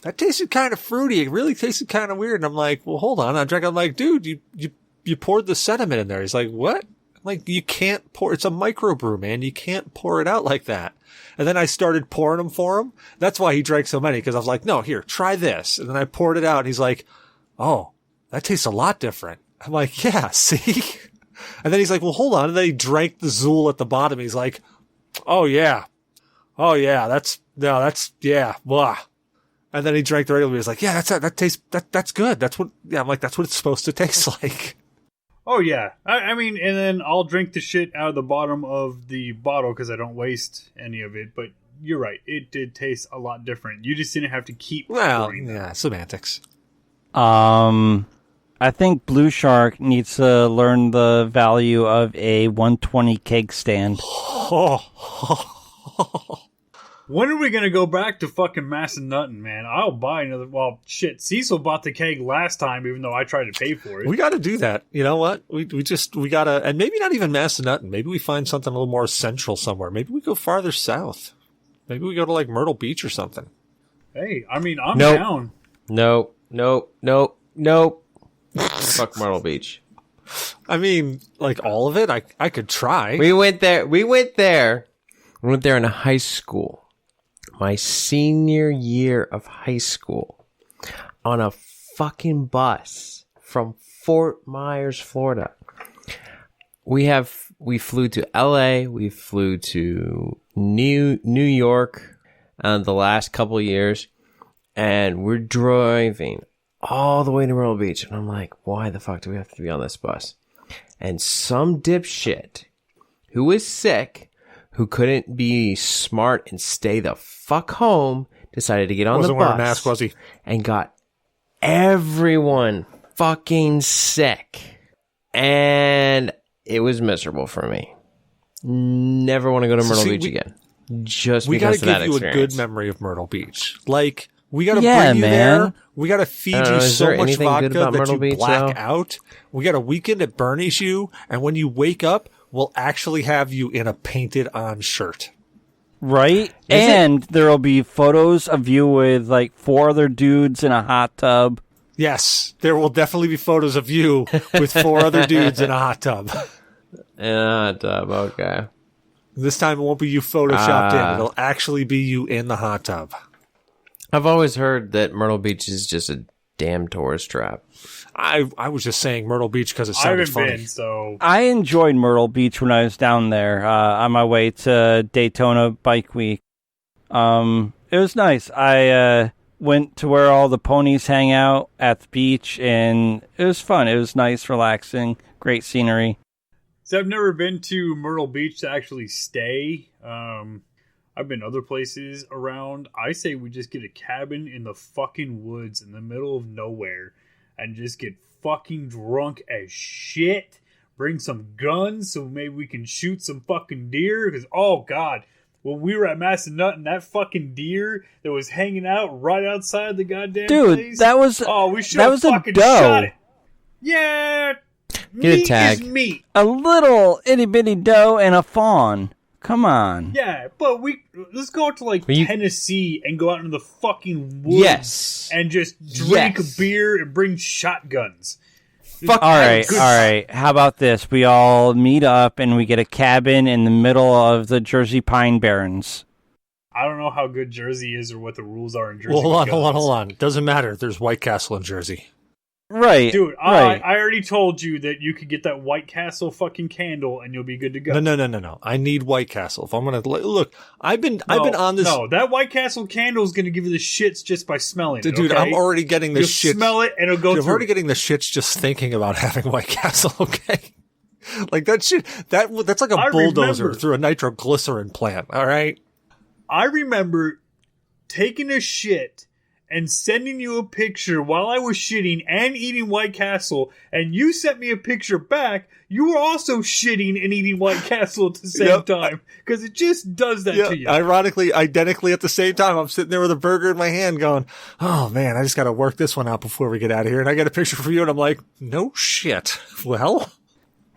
that tasted kind of fruity. It really tasted kind of weird. And I'm like, well, hold on. I'm like, dude, you poured the sediment in there. He's like, what? I'm like, you can't pour. It's a microbrew, man. You can't pour it out like that. And then I started pouring them for him. That's why he drank so many, because I was like, no, here, try this. And then I poured it out, and he's like, oh, that tastes a lot different. I'm like, yeah, see? And then he's like, well, hold on. And then he drank the Zool at the bottom. He's like, oh, yeah. Yeah, blah. And then he drank the regular beer. He's like, yeah, that's good. I'm like, that's what it's supposed to taste like. Oh, yeah. I mean, and then I'll drink the shit out of the bottom of the bottle because I don't waste any of it. But you're right. It did taste a lot different. You just didn't have to keep. Semantics. I think Blue Shark needs to learn the value of a 120 keg stand. When are we going to go back to fucking Mass and Nuttin', man? I'll buy another. Well, shit. Cecil bought the keg last time, even though I tried to pay for it. We got to do that. You know what? We got to, and maybe not even Mass and Nuttin'. Maybe we find something a little more central somewhere. Maybe we go farther south. Maybe we go to like Myrtle Beach or something. Hey, I mean, I'm down. Nope. Fuck Myrtle Beach. I mean, like all of it. I could try. We went there. We went there in high school. My senior year of high school, on a fucking bus from Fort Myers, Florida. We flew to LA, we flew to New York the last couple of years, and we're driving all the way to Myrtle Beach, and I'm like, why the fuck do we have to be on this bus? And some dipshit who was sick, who couldn't be smart and stay the fuck home, decided to get on the bus. Wearing a mask, was he? And got everyone fucking sick. And it was miserable for me. Never want to go to Myrtle Beach again. Just because of that experience. We gotta give you a good memory of Myrtle Beach. Like, we gotta bring you there. We gotta feed you so much vodka that you black out. We got a weekend at Bernie's you, and when you wake up, we'll actually have you in a painted-on shirt. Right? And there'll be photos of you with, like, 4 other dudes in a hot tub. Yes, there will definitely be photos of you with 4 other dudes in a hot tub. In a hot tub, okay. This time it won't be you photoshopped in. It'll actually be you in the hot tub. I've always heard that Myrtle Beach is just a damn tourist trap. I was just saying Myrtle Beach because it sounded funny. Been, so I enjoyed Myrtle Beach when I was down there on my way to Daytona Bike Week. It was nice. I went to where all the ponies hang out at the beach, and it was fun. It was nice, relaxing, great scenery. So I've never been to Myrtle Beach to actually stay. I've been other places around. I say we just get a cabin in the fucking woods in the middle of nowhere and just get fucking drunk as shit. Bring some guns so maybe we can shoot some fucking deer. Because, oh god, when we were at Massanutten, that fucking deer that was hanging out right outside the goddamn place. That was we should have fucking shot it. Yeah, get a tag. Is meat. A little itty bitty doe and a fawn. Come on. Yeah, but let's go out to like Tennessee and go out into the fucking woods and just drink a beer and bring shotguns. All right. How about this? We all meet up and we get a cabin in the middle of the Jersey Pine Barrens. I don't know how good Jersey is or what the rules are in Jersey. Well, hold on. Doesn't matter. There's White Castle in Jersey. Right. Dude, right. I already told you that you could get that White Castle fucking candle and you'll be good to go. No. I need White Castle. If I'm going to look, I've been on this. No, that White Castle candle is going to give you the shits just by smelling it. Dude, okay? I'm already getting the shits. Smell it and it'll go through. I'm already getting the shits just thinking about having White Castle, okay? Like that shit, that's like a bulldozer through a nitroglycerin plant, all right? I remember taking a shit and sending you a picture while I was shitting and eating White Castle, and you sent me a picture back. You were also shitting and eating White Castle at the same time, because it just does that to you. Ironically, identically at the same time, I'm sitting there with a burger in my hand going, oh man, I just got to work this one out before we get out of here. And I get a picture from you, and I'm like, no shit. Well.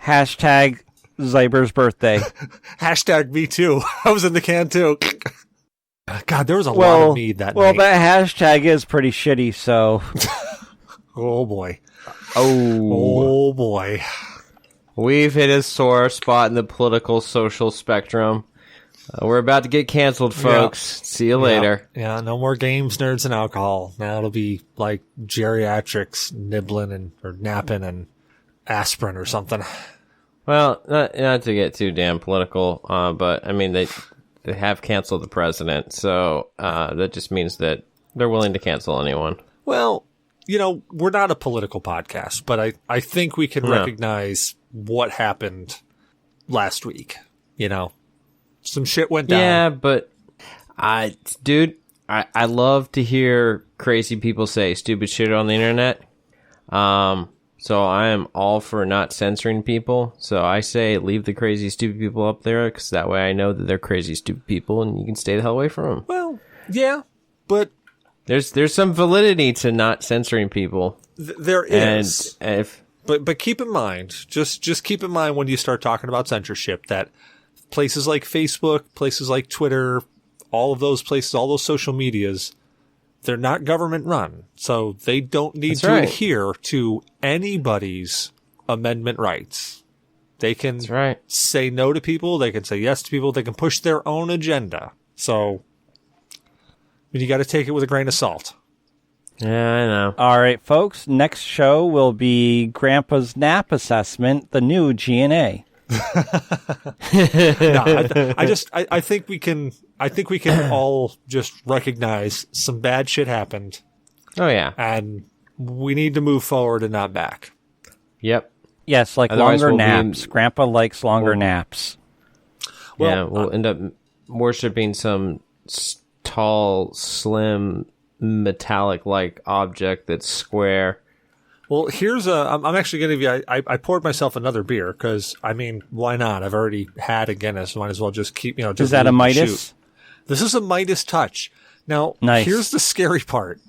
Hashtag Zyber's birthday. Hashtag me too. I was in the can too. God, there was a lot of mead that night. Well, that hashtag is pretty shitty, so. Oh, boy. Oh, boy. We've hit a sore spot in the political social spectrum. We're about to get canceled, folks. See you later. Yeah, no more games, nerds, and alcohol. Now it'll be like geriatrics, nibbling or napping and aspirin or something. Well, not to get too damn political, but I mean, they have canceled the president, so that just means that they're willing to cancel anyone. Well, we're not a political podcast, but I think we can recognize what happened last week. Some shit went down. Yeah, but Dude, I love to hear crazy people say stupid shit on the internet. So I am all for not censoring people. So I say leave the crazy, stupid people up there, because that way I know that they're crazy, stupid people, and you can stay the hell away from them. Well, yeah, but there's some validity to not censoring people. There is. And if But keep in mind, just keep in mind when you start talking about censorship that places like Facebook, places like Twitter, all of those places, all those social medias, they're not government run. So they don't need to adhere to anybody's amendment rights. They can say no to people. They can say yes to people. They can push their own agenda. So you got to take it with a grain of salt. Yeah, I know. All right, folks. Next show will be Grandpa's nap assessment, the new G.N.A. I think we can all just recognize some bad shit happened. Oh yeah. And we need to move forward and not back. Yep. Yes, like Otherwise longer naps. Grandpa likes longer naps. Well, we'll end up worshiping some tall, slim, metallic-like object that's square. Well, I'm actually going to give you, I poured myself another beer because, I mean, why not? I've already had a Guinness. Might as well just keep, just Is that a Midas? This is a Midas Touch. Now, Here's the scary part.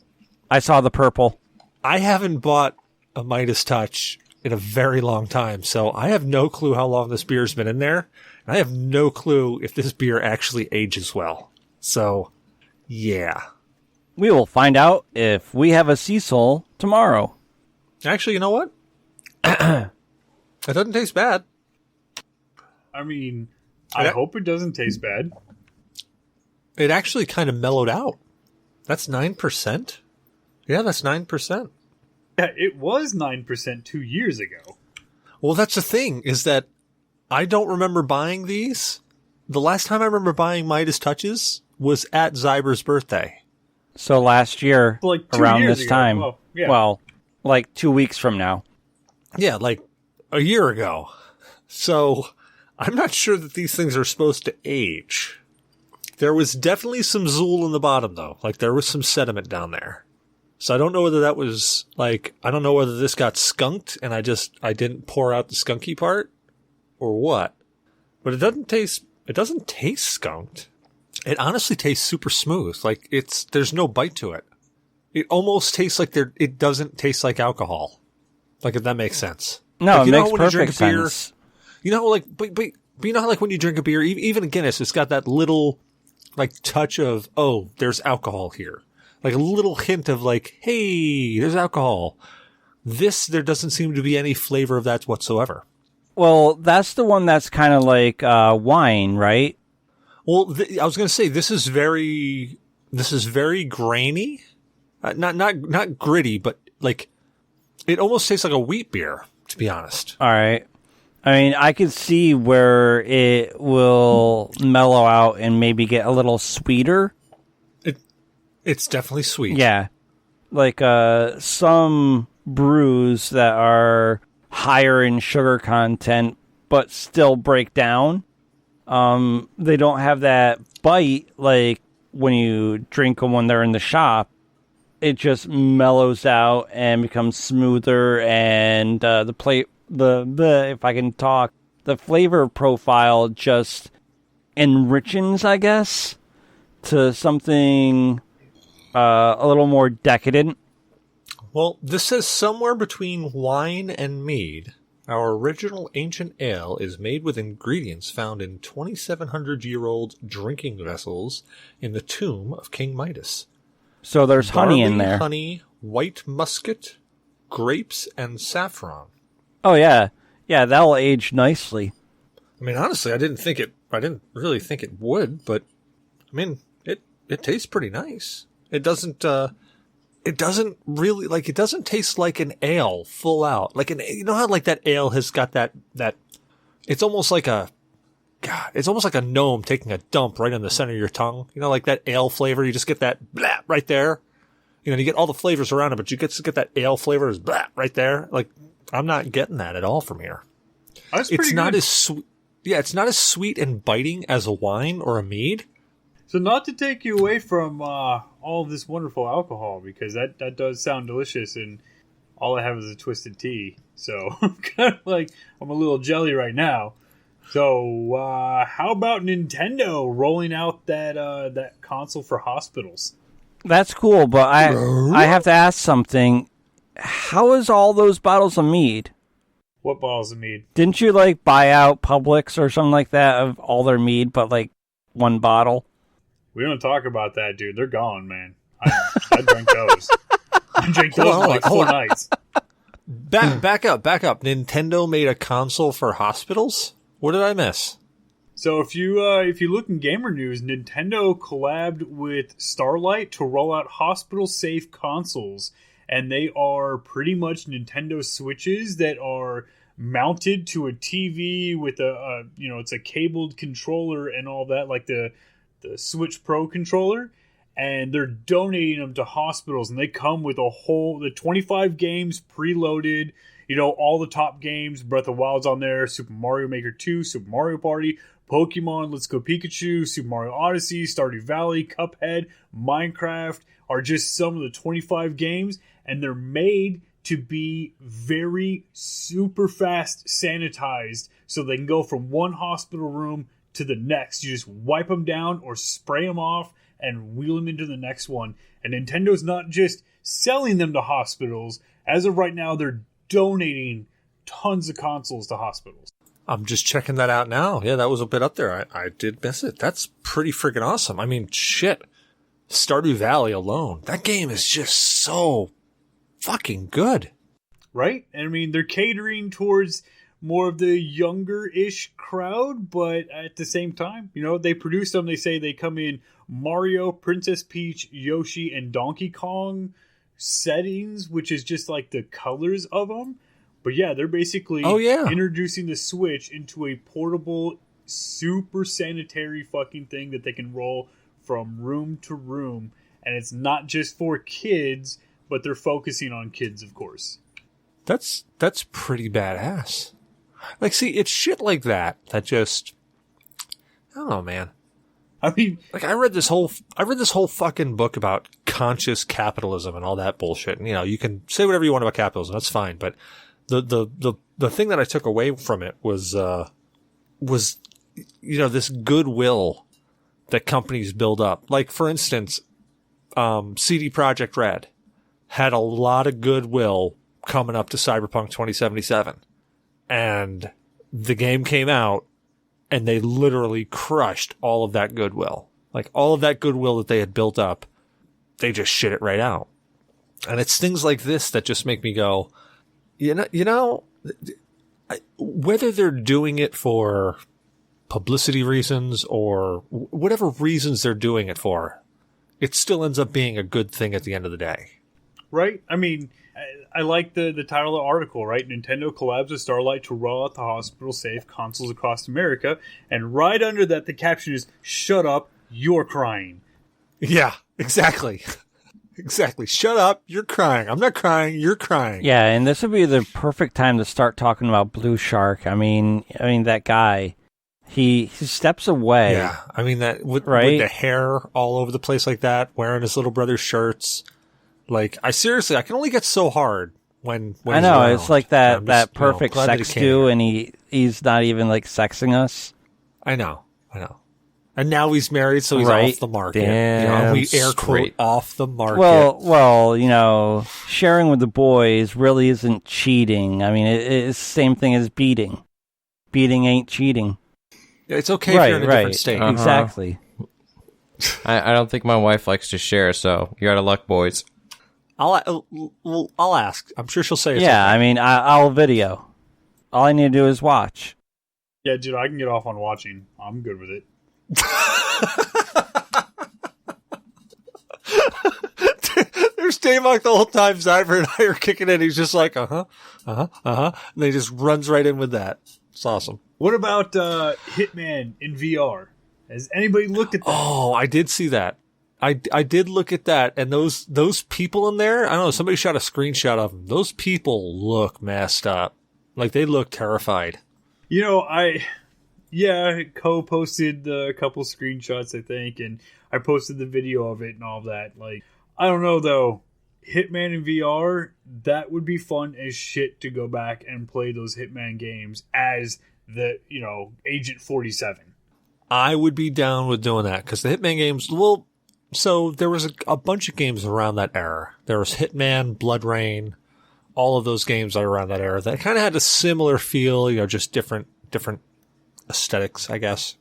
I saw the purple. I haven't bought a Midas Touch in a very long time, so I have no clue how long this beer's been in there. And I have no clue if this beer actually ages well. So, yeah. We will find out if we have a Cecil tomorrow. Actually, you know what? It doesn't taste bad. I mean, I hope it doesn't taste bad. It actually kind of mellowed out. That's 9%? Yeah, that's 9%. Yeah, it was 9% 2 years ago. Well, that's the thing, is that I don't remember buying these. The last time I remember buying Midas Touches was at Zyber's birthday. So last year, like 2 around years this ago. time. Well, yeah. Well, like 2 weeks from now. Yeah, like a year ago. So I'm not sure that these things are supposed to age. There was definitely some Zool in the bottom, though. Like, there was some sediment down there. So I don't know whether that was, I don't know whether this got skunked and I didn't pour out the skunky part or what. But it doesn't taste skunked. It honestly tastes super smooth. Like, there's no bite to it. It almost tastes like it doesn't taste like alcohol. Like, if that makes sense. No, like, it makes perfect sense. You know, but you know how, like, when you drink a beer, even a Guinness, it's got that little, touch of, oh, there's alcohol here. Like, a little hint of, hey, there's alcohol. There doesn't seem to be any flavor of that whatsoever. Well, that's the one that's kind of like wine, right? Well, I was going to say, this is very grainy. Not gritty, but, it almost tastes like a wheat beer, to be honest. All right. I mean, I could see where it will mellow out and maybe get a little sweeter. It's definitely sweet. Yeah. Like some brews that are higher in sugar content but still break down. They don't have that bite like when you drink them when they're in the shop. It just mellows out and becomes smoother, and if I can talk, the flavor profile just enriches, I guess, to something a little more decadent. Well, this says somewhere between wine and mead. Our original ancient ale is made with ingredients found in 2,700-year-old drinking vessels in the tomb of King Midas. So there's honey in there. Honey, white musket, grapes, and saffron. Oh yeah, yeah, that'll age nicely. I mean, honestly, I didn't really think it would, but I mean, it tastes pretty nice. It doesn't really, it doesn't taste like an ale full out. You know how that ale has got that, it's almost like it's almost like a gnome taking a dump right in the center of your tongue. You know, like that ale flavor, you just get that blah right there. You know, you get all the flavors around it, but you get that ale flavor is blah right there. I'm not getting that at all from here. That's it's pretty not good. as sweet. Yeah, it's not as sweet and biting as a wine or a mead. So not to take you away from all of this wonderful alcohol, because that does sound delicious, and all I have is a twisted tea. So I'm kind of like, I'm a little jelly right now. So how about Nintendo rolling out that console for hospitals? That's cool, but I have to ask something. How is all those bottles of mead? What bottles of mead? Didn't you buy out Publix or something like that of all their mead, but one bottle? We don't talk about that, dude. They're gone, man. I drank those. I drank those in 4 nights. Back up. Nintendo made a console for hospitals? What did I miss? So if you look in gamer news, Nintendo collabed with Starlight to roll out hospital-safe consoles, and they are pretty much Nintendo Switches that are mounted to a TV with it's a cabled controller and all that, like the Switch Pro controller, and they're donating them to hospitals, and they come with the 25 games preloaded, all the top games. Breath of the Wild's on there, Super Mario Maker 2, Super Mario Party, Pokemon Let's Go Pikachu, Super Mario Odyssey, Stardew Valley, Cuphead, Minecraft are just some of the 25 games, and they're made to be very super fast sanitized, so they can go from one hospital room to the next. You just wipe them down or spray them off and wheel them into the next one. And Nintendo's not just selling them to hospitals. As of right now, they're donating tons of consoles to hospitals. I'm just checking that out now. Yeah, that was a bit up there. I did miss it. That's pretty freaking awesome. I mean, shit. Stardew Valley alone. That game is just so fucking good. Right? And I mean, they're catering towards more of the younger-ish crowd, but at the same time, they produce them. They say they come in Mario, Princess Peach, Yoshi, and Donkey Kong settings, which is just like the colors of them. But yeah, they're basically introducing the Switch into a portable, super sanitary fucking thing that they can roll from room to room. And it's not just for kids, but they're focusing on kids, of course. That's pretty badass. See, it's shit like that just, I don't know, man. I mean, I read this whole fucking book about conscious capitalism and all that bullshit. And, you can say whatever you want about capitalism. That's fine. But the thing that I took away from it was this goodwill that companies build up. Like, for instance, CD Projekt Red had a lot of goodwill coming up to Cyberpunk 2077. And the game came out, and they literally crushed all of that goodwill. All of that goodwill that they had built up, they just shit it right out. And it's things like this that just make me go, whether they're doing it for publicity reasons or whatever reasons they're doing it for, it still ends up being a good thing at the end of the day. Right? I mean, I like the title of the article, right? Nintendo collabs with Starlight to roll out the hospital-safe consoles across America. And right under that, the caption is, "Shut up, you're crying." Yeah, exactly. Exactly. Shut up, you're crying. I'm not crying, you're crying. Yeah, and this would be the perfect time to start talking about Blue Shark. I mean that guy, he steps away. Yeah, I mean, with the hair all over the place like that, wearing his little brother's shirts. I can only get so hard when I know he's it's like that perfect sex do, and he's not even sexing us. I know. And now he's married, so he's off the market. Damn, we air quote off the market. Well, sharing with the boys really isn't cheating. I mean, it's the same thing as beating. Beating ain't cheating. It's okay if you're in a different state. Uh-huh. Exactly. I don't think my wife likes to share, so you're out of luck, boys. I'll ask. I'm sure she'll say it's okay. I mean, I'll video. All I need to do is watch. Yeah, dude, I can get off on watching. I'm good with it. There's Daymock the whole time Zyber and I are kicking in. He's just like, and he just runs right in with that. It's awesome. What about Hitman in VR? Has anybody looked at that? Oh, I did see that. I did look at that, and those people in there, I don't know, somebody shot a screenshot of them. Those people look messed up. They look terrified. Yeah, Co posted a couple screenshots, I think, and I posted the video of it and all that. Like, I don't know though. Hitman in VR, that would be fun as shit to go back and play those Hitman games as the, Agent 47. I would be down with doing that because the Hitman games, well, so there was a bunch of games around that era. There was Hitman, Blood Rain, all of those games are around that era that kind of had a similar feel, just different aesthetics, I guess.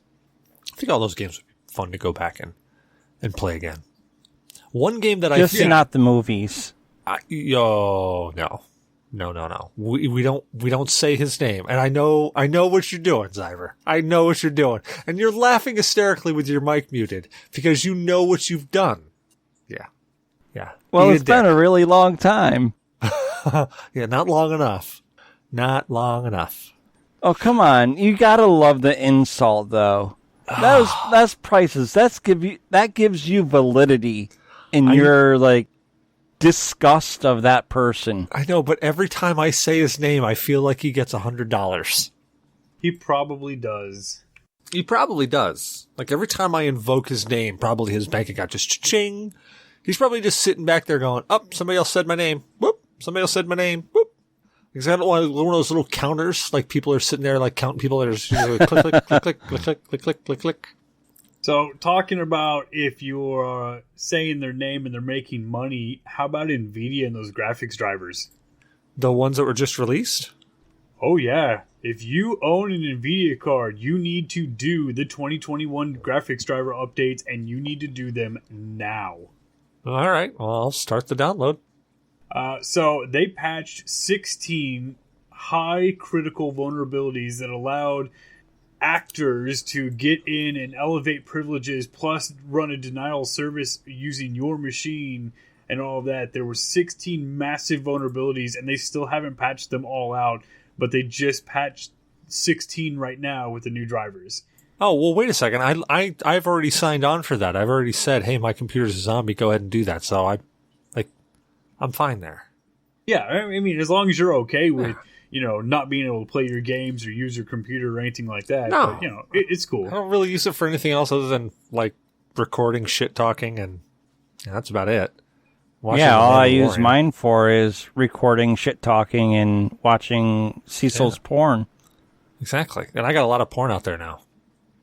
I think all those games would be fun to go back and play again. One game that just not the movies. No. We don't say his name, and I know what you're doing, Zyber. I know what you're doing, and you're laughing hysterically with your mic muted because you know what you've done. Yeah. Well, it's been a really long time. Yeah, not long enough. Not long enough. Oh, come on! You gotta love the insult, though. That's priceless. That gives you validity in your disgust of that person. I know, but every time I say his name, I feel like he gets $100. He probably does. He probably does. Like every time I invoke his name, probably his bank account just cha-ching. He's probably just sitting back there going, somebody else said my name. Whoop. Somebody else said my name. Whoop. Because I don't want one of those little counters, like people are sitting there like counting people that are just click, click, click, click, click, click, click, click, click, click. So, talking about if you're saying their name and they're making money, how about Nvidia and those graphics drivers? The ones that were just released? Oh, yeah. If you own an Nvidia card, you need to do the 2021 graphics driver updates, and you need to do them now. All right. Well, I'll start the download. So, they patched 16 high critical vulnerabilities that allowed actors to get in and elevate privileges plus run a denial service using your machine and all of that. There were 16 massive vulnerabilities and they still haven't patched them all out, but they just patched 16 right now with the new drivers. Oh, well, wait a second. I've already signed on for that. I've already said, hey, my computer's a zombie. Go ahead and do that. So I'm fine there. Yeah. I mean, as long as you're okay with, not being able to play your games or use your computer or anything like that. No. But, it's cool. I don't really use it for anything else other than, recording shit talking, and that's about it. All I use mine for is recording shit talking and watching Cecil's porn. Exactly. And I got a lot of porn out there now.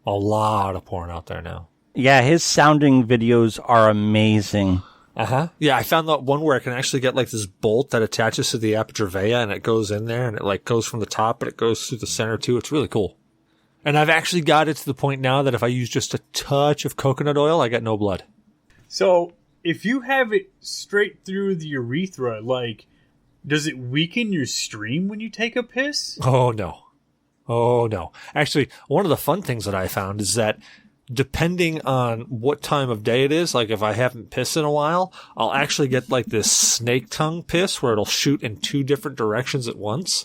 A lot of porn out there now. Yeah, his sounding videos are amazing. Uh-huh. Yeah, I found that one where I can actually get this bolt that attaches to the aperture vea and it goes in there and it goes from the top but it goes through the center too. It's really cool. And I've actually got it to the point now that if I use just a touch of coconut oil, I get no blood. So if you have it straight through the urethra, does it weaken your stream when you take a piss? Oh, no. Actually, one of the fun things that I found is that depending on what time of day it is, if I haven't pissed in a while, I'll actually get this snake tongue piss where it'll shoot in two different directions at once.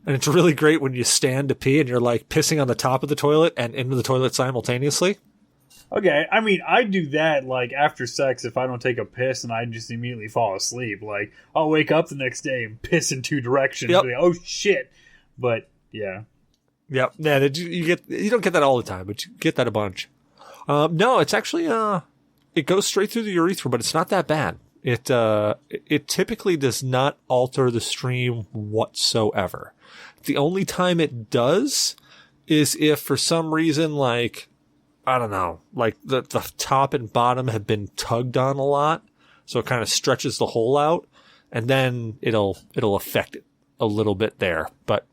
And it's really great when you stand to pee and you're pissing on the top of the toilet and into the toilet simultaneously. Okay, I mean, I do that after sex if I don't take a piss and I just immediately fall asleep. I'll wake up the next day and piss in two directions. Yep. Oh shit! But yeah. Yep. Yeah, you don't get that all the time, but you get that a bunch. No, it's actually it goes straight through the urethra, but it's not that bad. It typically does not alter the stream whatsoever. The only time it does is if for some reason I don't know, the top and bottom have been tugged on a lot, so it kind of stretches the hole out, and then it'll affect it a little bit there, but.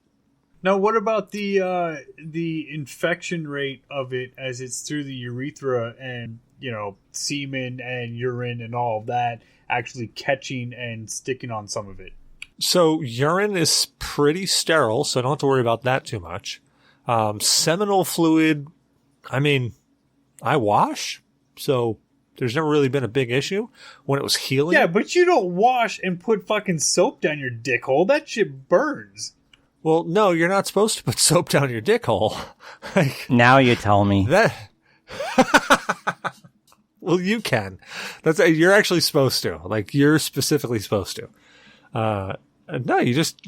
Now, what about the infection rate of it as it's through the urethra and, semen and urine and all of that actually catching and sticking on some of it? So urine is pretty sterile, so I don't have to worry about that too much. Seminal fluid, I mean, I wash, so there's never really been a big issue when it was healing. Yeah, but you don't wash and put fucking soap down your dick hole. That shit burns. Well, no, you're not supposed to put soap down your dick hole. Now you tell me. Well, you can. You're actually supposed to. You're specifically supposed to. No, you just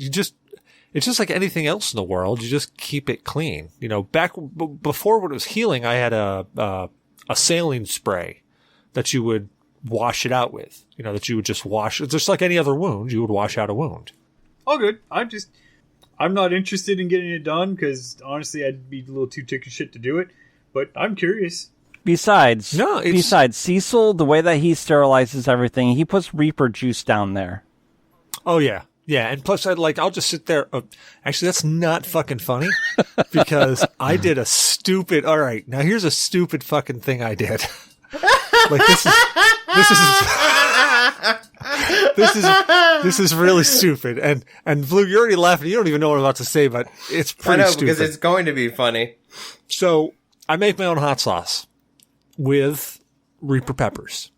it's just like anything else in the world. You just keep it clean. You know, before when it was healing, I had a saline spray that you would wash it out with. You know, that you would just wash. It's just like any other wound. You would wash out a wound. Oh, good. I'm not interested in getting it done because honestly, I'd be a little too ticket shit to do it. But I'm curious. Besides, Cecil, the way that he sterilizes everything, he puts Reaper juice down there. Oh yeah. Yeah, and plus I'll just sit there. Actually, that's not fucking funny because I did a stupid. All right, now here's a stupid fucking thing I did. Like this is really stupid. And Blue, you're already laughing. You don't even know what I'm about to say, but it's pretty stupid. Because it's going to be funny. So I make my own hot sauce with Reaper peppers.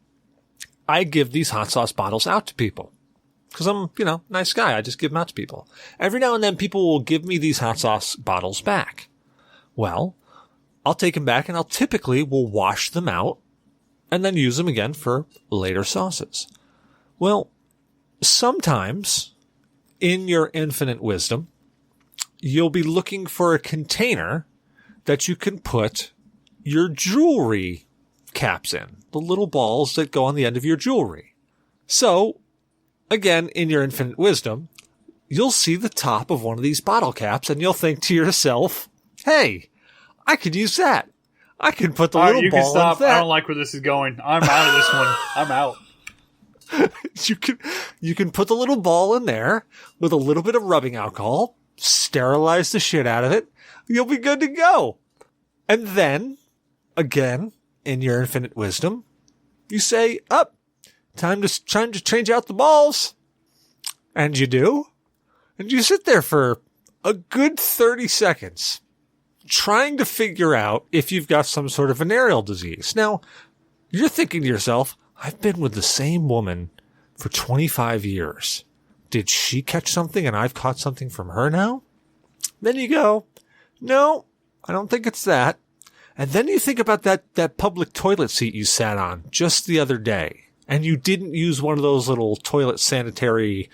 I give these hot sauce bottles out to people. Because I'm, nice guy. I just give them out to people. Every now and then people will give me these hot sauce bottles back. Well, I'll take them back and I'll typically will wash them out and then use them again for later sauces. Well, sometimes in your infinite wisdom, you'll be looking for a container that you can put your jewelry caps in. The little balls that go on the end of your jewelry. So, again, in your infinite wisdom, you'll see the top of one of these bottle caps and you'll think to yourself, hey, I could use that. I can put the little ball in that. I don't like where this is going. I'm out of this one. I'm out. You can put the little ball in there with a little bit of rubbing alcohol, sterilize the shit out of it. You'll be good to go. And then, again, in your infinite wisdom, you say, time to change out the balls. And you do. And you sit there for a good 30 seconds trying to figure out if you've got some sort of venereal disease. Now, you're thinking to yourself, I've been with the same woman for 25 years. Did she catch something and I've caught something from her now? Then you go, no, I don't think it's that. And then you think about that public toilet seat you sat on just the other day. And you didn't use one of those little toilet sanitary,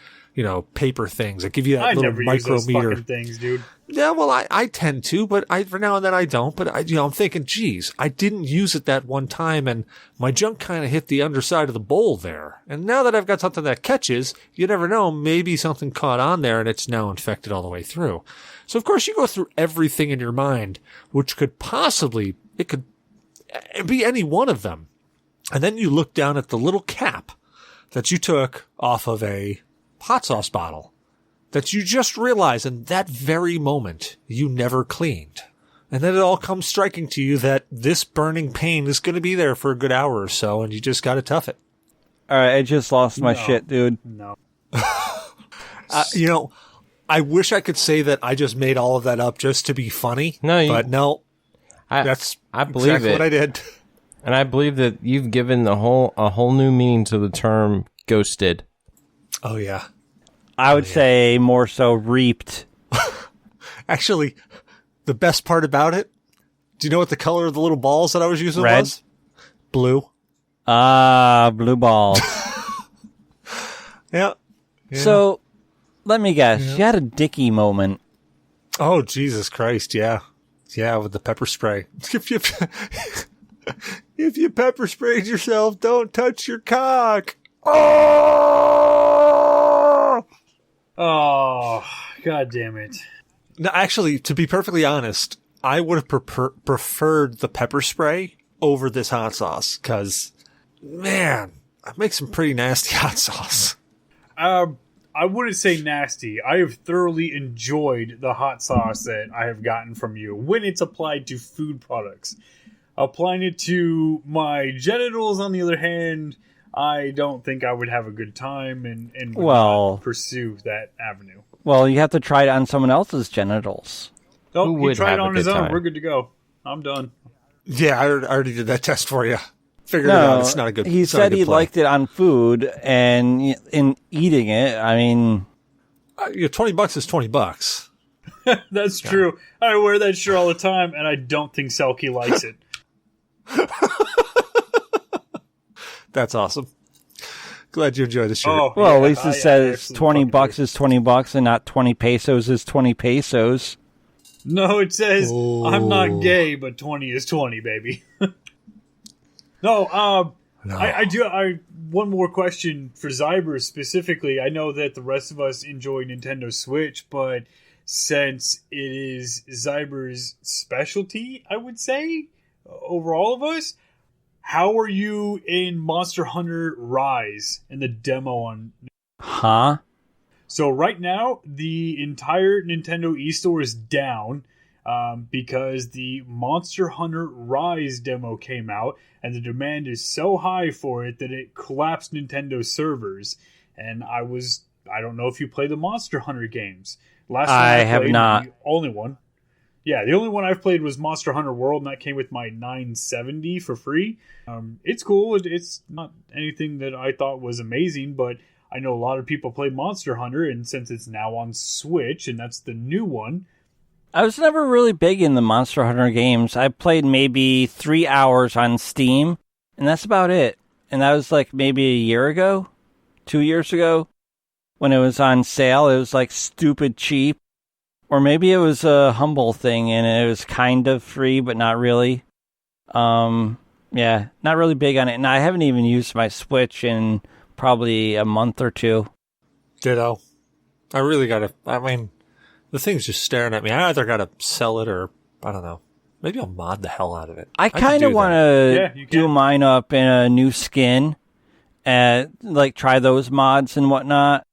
paper things that give you that little micrometer. Use those fucking things, dude. Yeah, well, I tend to, but for now and then I don't. But I'm thinking, geez, I didn't use it that one time, and my junk kind of hit the underside of the bowl there. And now that I've got something that catches, you never know, maybe something caught on there and it's now infected all the way through. So of course you go through everything in your mind, which could be any one of them. And then you look down at the little cap that you took off of a hot sauce bottle that you just realize in that very moment you never cleaned. And then it all comes striking to you that this burning pain is going to be there for a good hour or so, and you just got to tough it. All right, I just lost my shit, dude. No. I wish I could say that I just made all of that up just to be funny. But no. I believe exactly what I did. And I believe that you've given a whole new meaning to the term ghosted. Oh, yeah. I would say more so reaped. Actually, the best part about it, do you know what the color of the little balls that I was using Red? was? Blue. Blue balls. Yeah. So, let me guess. You had a Dickie moment. Oh, Jesus Christ, yeah. Yeah, with the pepper spray. If you pepper sprayed yourself, don't touch your cock. Oh! Oh, God damn it. No, actually, to be perfectly honest, I would have preferred the pepper spray over this hot sauce, because, man, I make some pretty nasty hot sauce. I wouldn't say nasty. I have thoroughly enjoyed the hot sauce that I have gotten from you when it's applied to food products. Applying it to my genitals, on the other hand, I don't think I would have a good time and would not pursue that avenue. Well, you have to try it on someone else's genitals. Oh, he tried it on his own. We're good to go. I'm done. Yeah, I already did that test for you. Figured it out. It's not a good. He said he liked it on food, and in eating it, I mean, $20 is $20. That's true. I wear that shirt all the time, and I don't think Selkie likes it. That's awesome. Glad you enjoy the shirt. Oh, Well, yeah, at least it says actually 20 fucking bucks do. is 20 bucks and not 20 pesos is 20 pesos. No, it says I'm not Oh. gay, but 20 is 20, baby. No, No. I do. One more question for Zyber specifically. I know that the rest of us enjoy Nintendo Switch, but since it is Zyber's specialty, I would say, over all of us, how are you in Monster Hunter Rise and the demo on? Huh? So right now, the entire Nintendo eStore is down because the Monster Hunter Rise demo came out, and the demand is so high for it that it collapsed Nintendo servers. And I don't know if you play the Monster Hunter games. Last time I I have played, not. The only one. Yeah, the only one I've played was Monster Hunter World, and that came with my 970 for free. It's cool. It's not anything that I thought was amazing, but I know a lot of people play Monster Hunter, and since it's now on Switch, and that's the new one. I was never really big in the Monster Hunter games. I played maybe 3 hours on Steam, and that's about it. And that was like maybe a year ago, 2 years ago, when it was on sale. It was like stupid cheap. Or maybe it was a Humble thing, and it was kind of free, but not really. Yeah, not really big on it. And I haven't even used my Switch in probably a month or two. Ditto. I really gotta. I mean, the thing's just staring at me. I either gotta sell it or I don't know. Maybe I'll mod the hell out of it. I could kind of do want that. Yeah, to you do can. mine up in a new skin, and like try those mods and whatnot.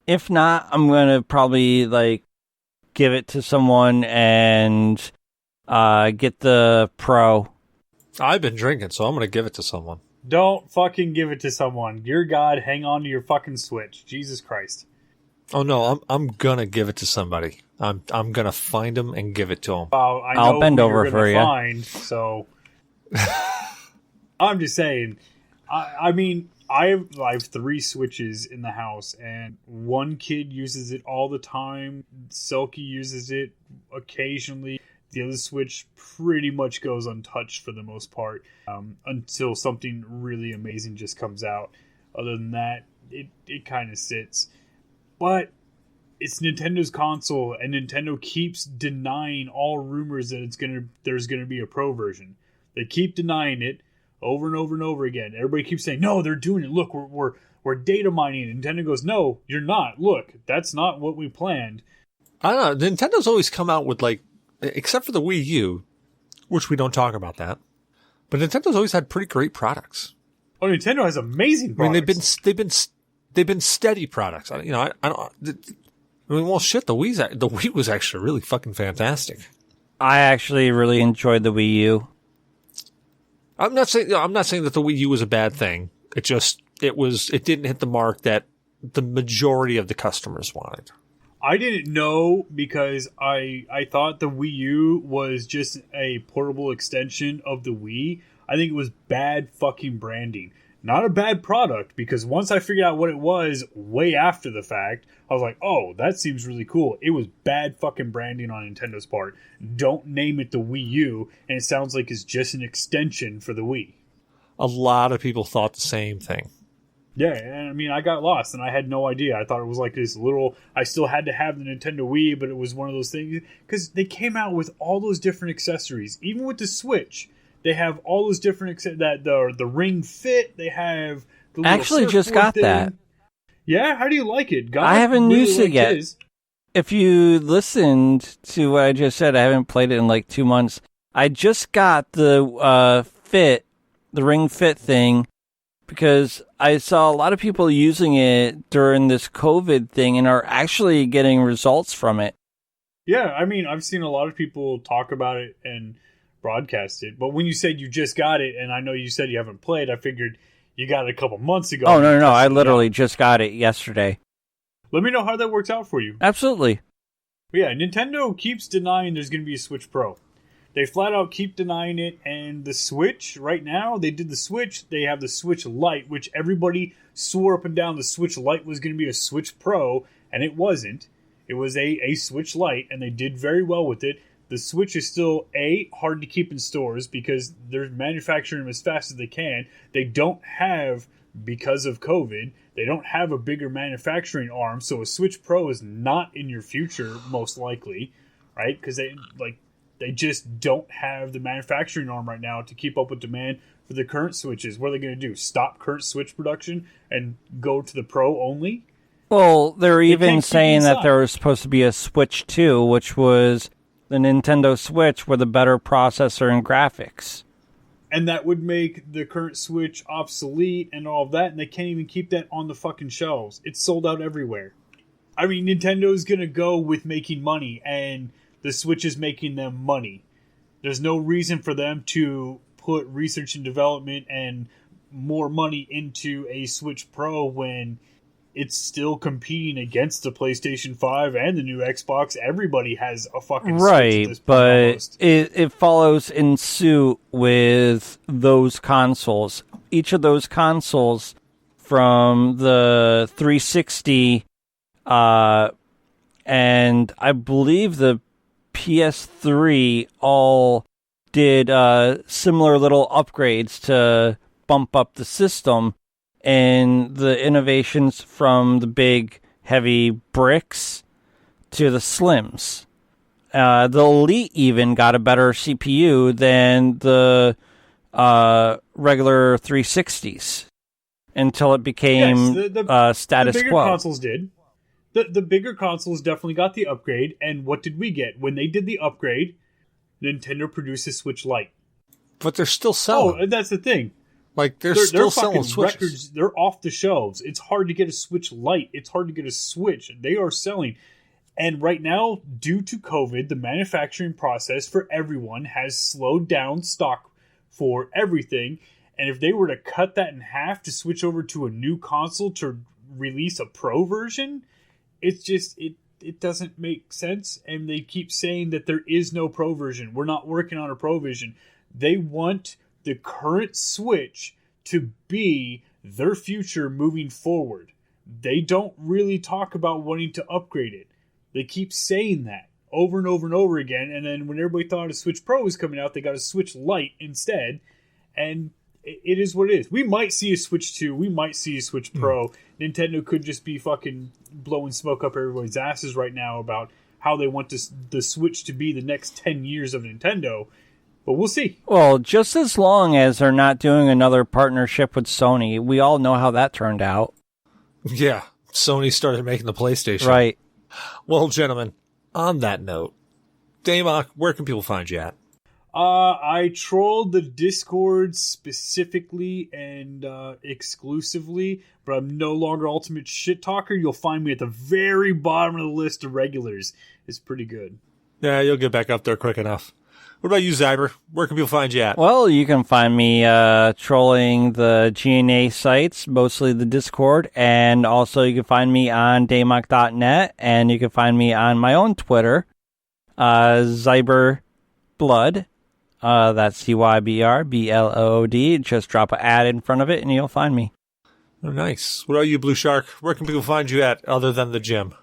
If not, I'm gonna probably like give it to someone and get the Pro. I've been drinking, so I'm gonna give it to someone. Don't fucking give it to someone. Dear God, hang on to your fucking Switch. Jesus Christ. Oh no, I'm gonna give it to somebody. I'm gonna find him and give it to him. I know I'll bend who over you're for gonna ya. find, so I'm just saying. I mean, I have 3 Switches in the house, and one kid uses it all the time. Selkie uses it occasionally. The other Switch pretty much goes untouched for the most part until something really amazing just comes out. Other than that, it kind of sits. But it's Nintendo's console, and Nintendo keeps denying all rumors that there's gonna be a Pro version. They keep denying it over and over and over again. Everybody keeps saying, "No, they're doing it. Look, we're data mining." And Nintendo goes, "No, you're not. Look, that's not what we planned." I don't know. Nintendo's always come out with like, except for the Wii U, which we don't talk about that. But Nintendo's always had pretty great products. Oh, Nintendo has amazing I mean, products. they've been steady products. I don't. I mean, well, shit. The Wii was actually really fucking fantastic. I actually really enjoyed the Wii U. I'm not saying that the Wii U was a bad thing. It didn't hit the mark that the majority of the customers wanted. I didn't know because I thought the Wii U was just a portable extension of the Wii. I think it was bad fucking branding. Not a bad product, because once I figured out what it was way after the fact, I was like, oh, that seems really cool. It was bad fucking branding on Nintendo's part. Don't name it the Wii U, and it sounds like it's just an extension for the Wii. A lot of people thought the same thing. Yeah, and I mean, I got lost, and I had no idea. I thought it was like this little... I still had to have the Nintendo Wii, but it was one of those things... Because they came out with all those different accessories. Even with the Switch, they have all those different... the Ring Fit, they have... the little Actually just surfboard got thing. that. Yeah? How do you like it? God I haven't really used it liked yet. his. If you listened to what I just said, I haven't played it in like 2 months. I just got the the Ring Fit thing, because I saw a lot of people using it during this COVID thing and are actually getting results from it. Yeah, I mean, I've seen a lot of people talk about it and broadcast it. But when you said you just got it, and I know you said you haven't played, I figured you got it a couple months ago. Oh, no. I Tested it literally out. just got it yesterday. Let me know how that works out for you. Absolutely. But yeah, Nintendo keeps denying there's going to be a Switch Pro. They flat out keep denying it, and the Switch, right now, they did the Switch, they have the Switch Lite, which everybody swore up and down the Switch Lite was going to be a Switch Pro, and it wasn't. It was a Switch Lite, and they did very well with it. The Switch is still, hard to keep in stores because they're manufacturing them as fast as they can. They don't have because of COVID, they don't have a bigger manufacturing arm, so a Switch Pro is not in your future, most likely, right? Because they just don't have the manufacturing arm right now to keep up with demand for the current Switches. What are they going to do? Stop current Switch production and go to the Pro only? Well, they're even saying that there was supposed to be a Switch 2, which was the Nintendo Switch with a better processor and graphics. And that would make the current Switch obsolete and all of that, and they can't even keep that on the fucking shelves. It's sold out everywhere. I mean, Nintendo's going to go with making money, and the Switch is making them money. There's no reason for them to put research and development and more money into a Switch Pro when it's still competing against the PlayStation 5 and the new Xbox. Everybody has a fucking Switch at this point, but almost. it follows in suit with those consoles. Each of those consoles, from the 360 and I believe the PS3, all did similar little upgrades to bump up the system. And the innovations from the big, heavy bricks to the slims. The Elite even got a better CPU than the regular 360s until it became status the bigger quo. Consoles did. The bigger consoles definitely got the upgrade. And what did we get? When they did the upgrade, Nintendo produced a Switch Lite. But they're still selling. Oh, that's the thing. Like, they're still selling Switches. Records, they're off the shelves. It's hard to get a Switch Lite. It's hard to get a Switch. They are selling. And right now, due to COVID, the manufacturing process for everyone has slowed down stock for everything. And if they were to cut that in half to switch over to a new console to release a Pro version, it's just, it doesn't make sense. And they keep saying that there is no Pro version. We're not working on a Pro version. They want the current Switch to be their future moving forward. They don't really talk about wanting to upgrade it. They keep saying that over and over and over again, and then when everybody thought a Switch Pro was coming out, they got a Switch Lite instead, and it is what it is. We might see a Switch 2, we might see a Switch Pro. Nintendo could just be fucking blowing smoke up everybody's asses right now about how they want the Switch to be the next 10 years of Nintendo. But we'll see. Well, just as long as they're not doing another partnership with Sony, we all know how that turned out. Yeah, Sony started making the PlayStation. Right. Well, gentlemen, on that note, Damok, where can people find you at? I trolled the Discord specifically and exclusively, but I'm no longer Ultimate Shit Talker. You'll find me at the very bottom of the list of regulars. It's pretty good. Yeah, you'll get back up there quick enough. What about you, Zyber? Where can people find you at? Well, you can find me trolling the G.N.A sites, mostly the Discord, and also you can find me on Daymok.net, and you can find me on my own Twitter, Zyberblood. That's CYBRBLOOD. Just drop an ad in front of it, and you'll find me. Oh, nice. What about you, Blue Shark? Where can people find you at, other than the gym?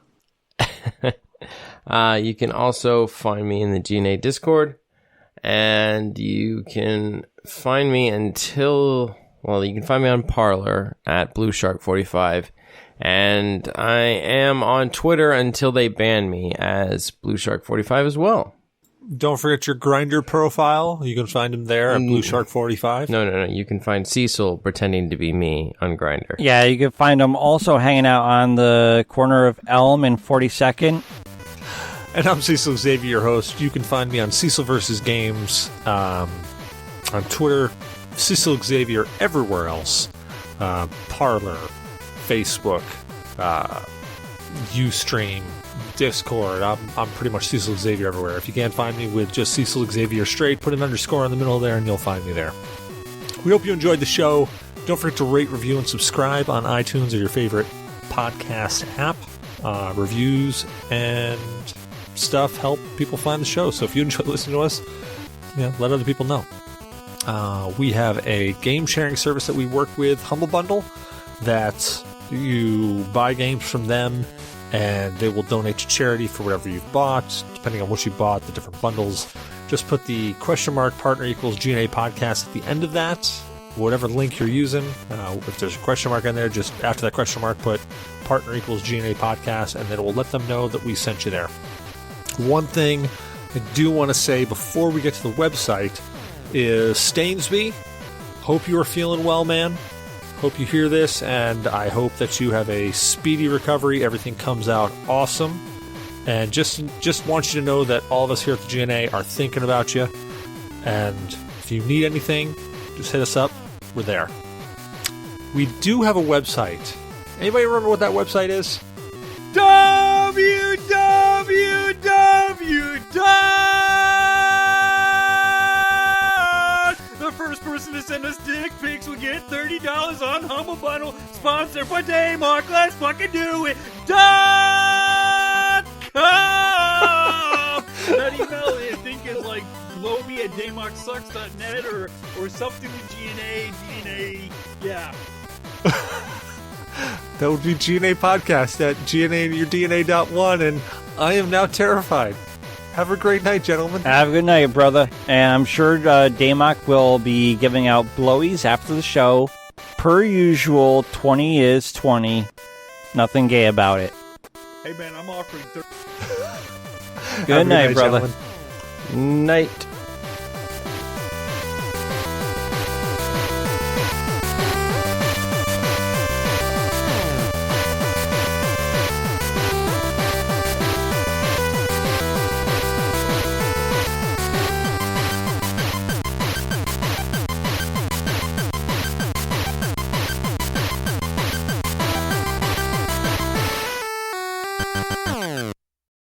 You can also find me in the G.N.A Discord. And you can find me you can find me on Parler at BlueShark45. And I am on Twitter until they ban me as BlueShark45 as well. Don't forget your Grindr profile. You can find him there at BlueShark45. No. You can find Cecil pretending to be me on Grindr. Yeah, you can find him also hanging out on the corner of Elm and 42nd. And I'm Cecil Xavier, your host. You can find me on Cecil vs. Games, on Twitter, Cecil Xavier everywhere else, Parler, Facebook, Ustream, Discord. I'm pretty much Cecil Xavier everywhere. If you can't find me with just Cecil Xavier straight, put an underscore in the middle there and you'll find me there. We hope you enjoyed the show. Don't forget to rate, review, and subscribe on iTunes or your favorite podcast app. Reviews and stuff help people find the show. So if you enjoy listening to us, let other people know. We have a game sharing service that we work with, Humble Bundle, that you buy games from them and they will donate to charity for whatever you've bought, depending on what you bought, the different bundles. Just put the !partner equals G.N.A podcast at the end of that, whatever link you're using. If there's a question mark in there, just after that question mark, put partner equals G.N.A podcast, and then it will let them know that we sent you there. One thing I do want to say before we get to the website is Stainsby, hope you are feeling well, man. Hope you hear this, and I hope that you have a speedy recovery. Everything comes out awesome. And just want you to know that all of us here at the G.N.A are thinking about you. And if you need anything, just hit us up. We're there. We do have a website. Anybody remember what that website is? The first person to send us dick pics will get $30 on Humble Bundle. Sponsored by Daymark. Let's fucking do it. That email I think is like blowme@daymarksucks.net or something with G.N.A. Yeah. That would be G.N.A podcast at GNA.1, and I am now terrified. Have a great night, gentlemen. Have a good night, brother. And I'm sure Daymark will be giving out blowies after the show. Per usual, 20 is 20. Nothing gay about it. Hey, man, I'm offering 30. Good night, brother. Night.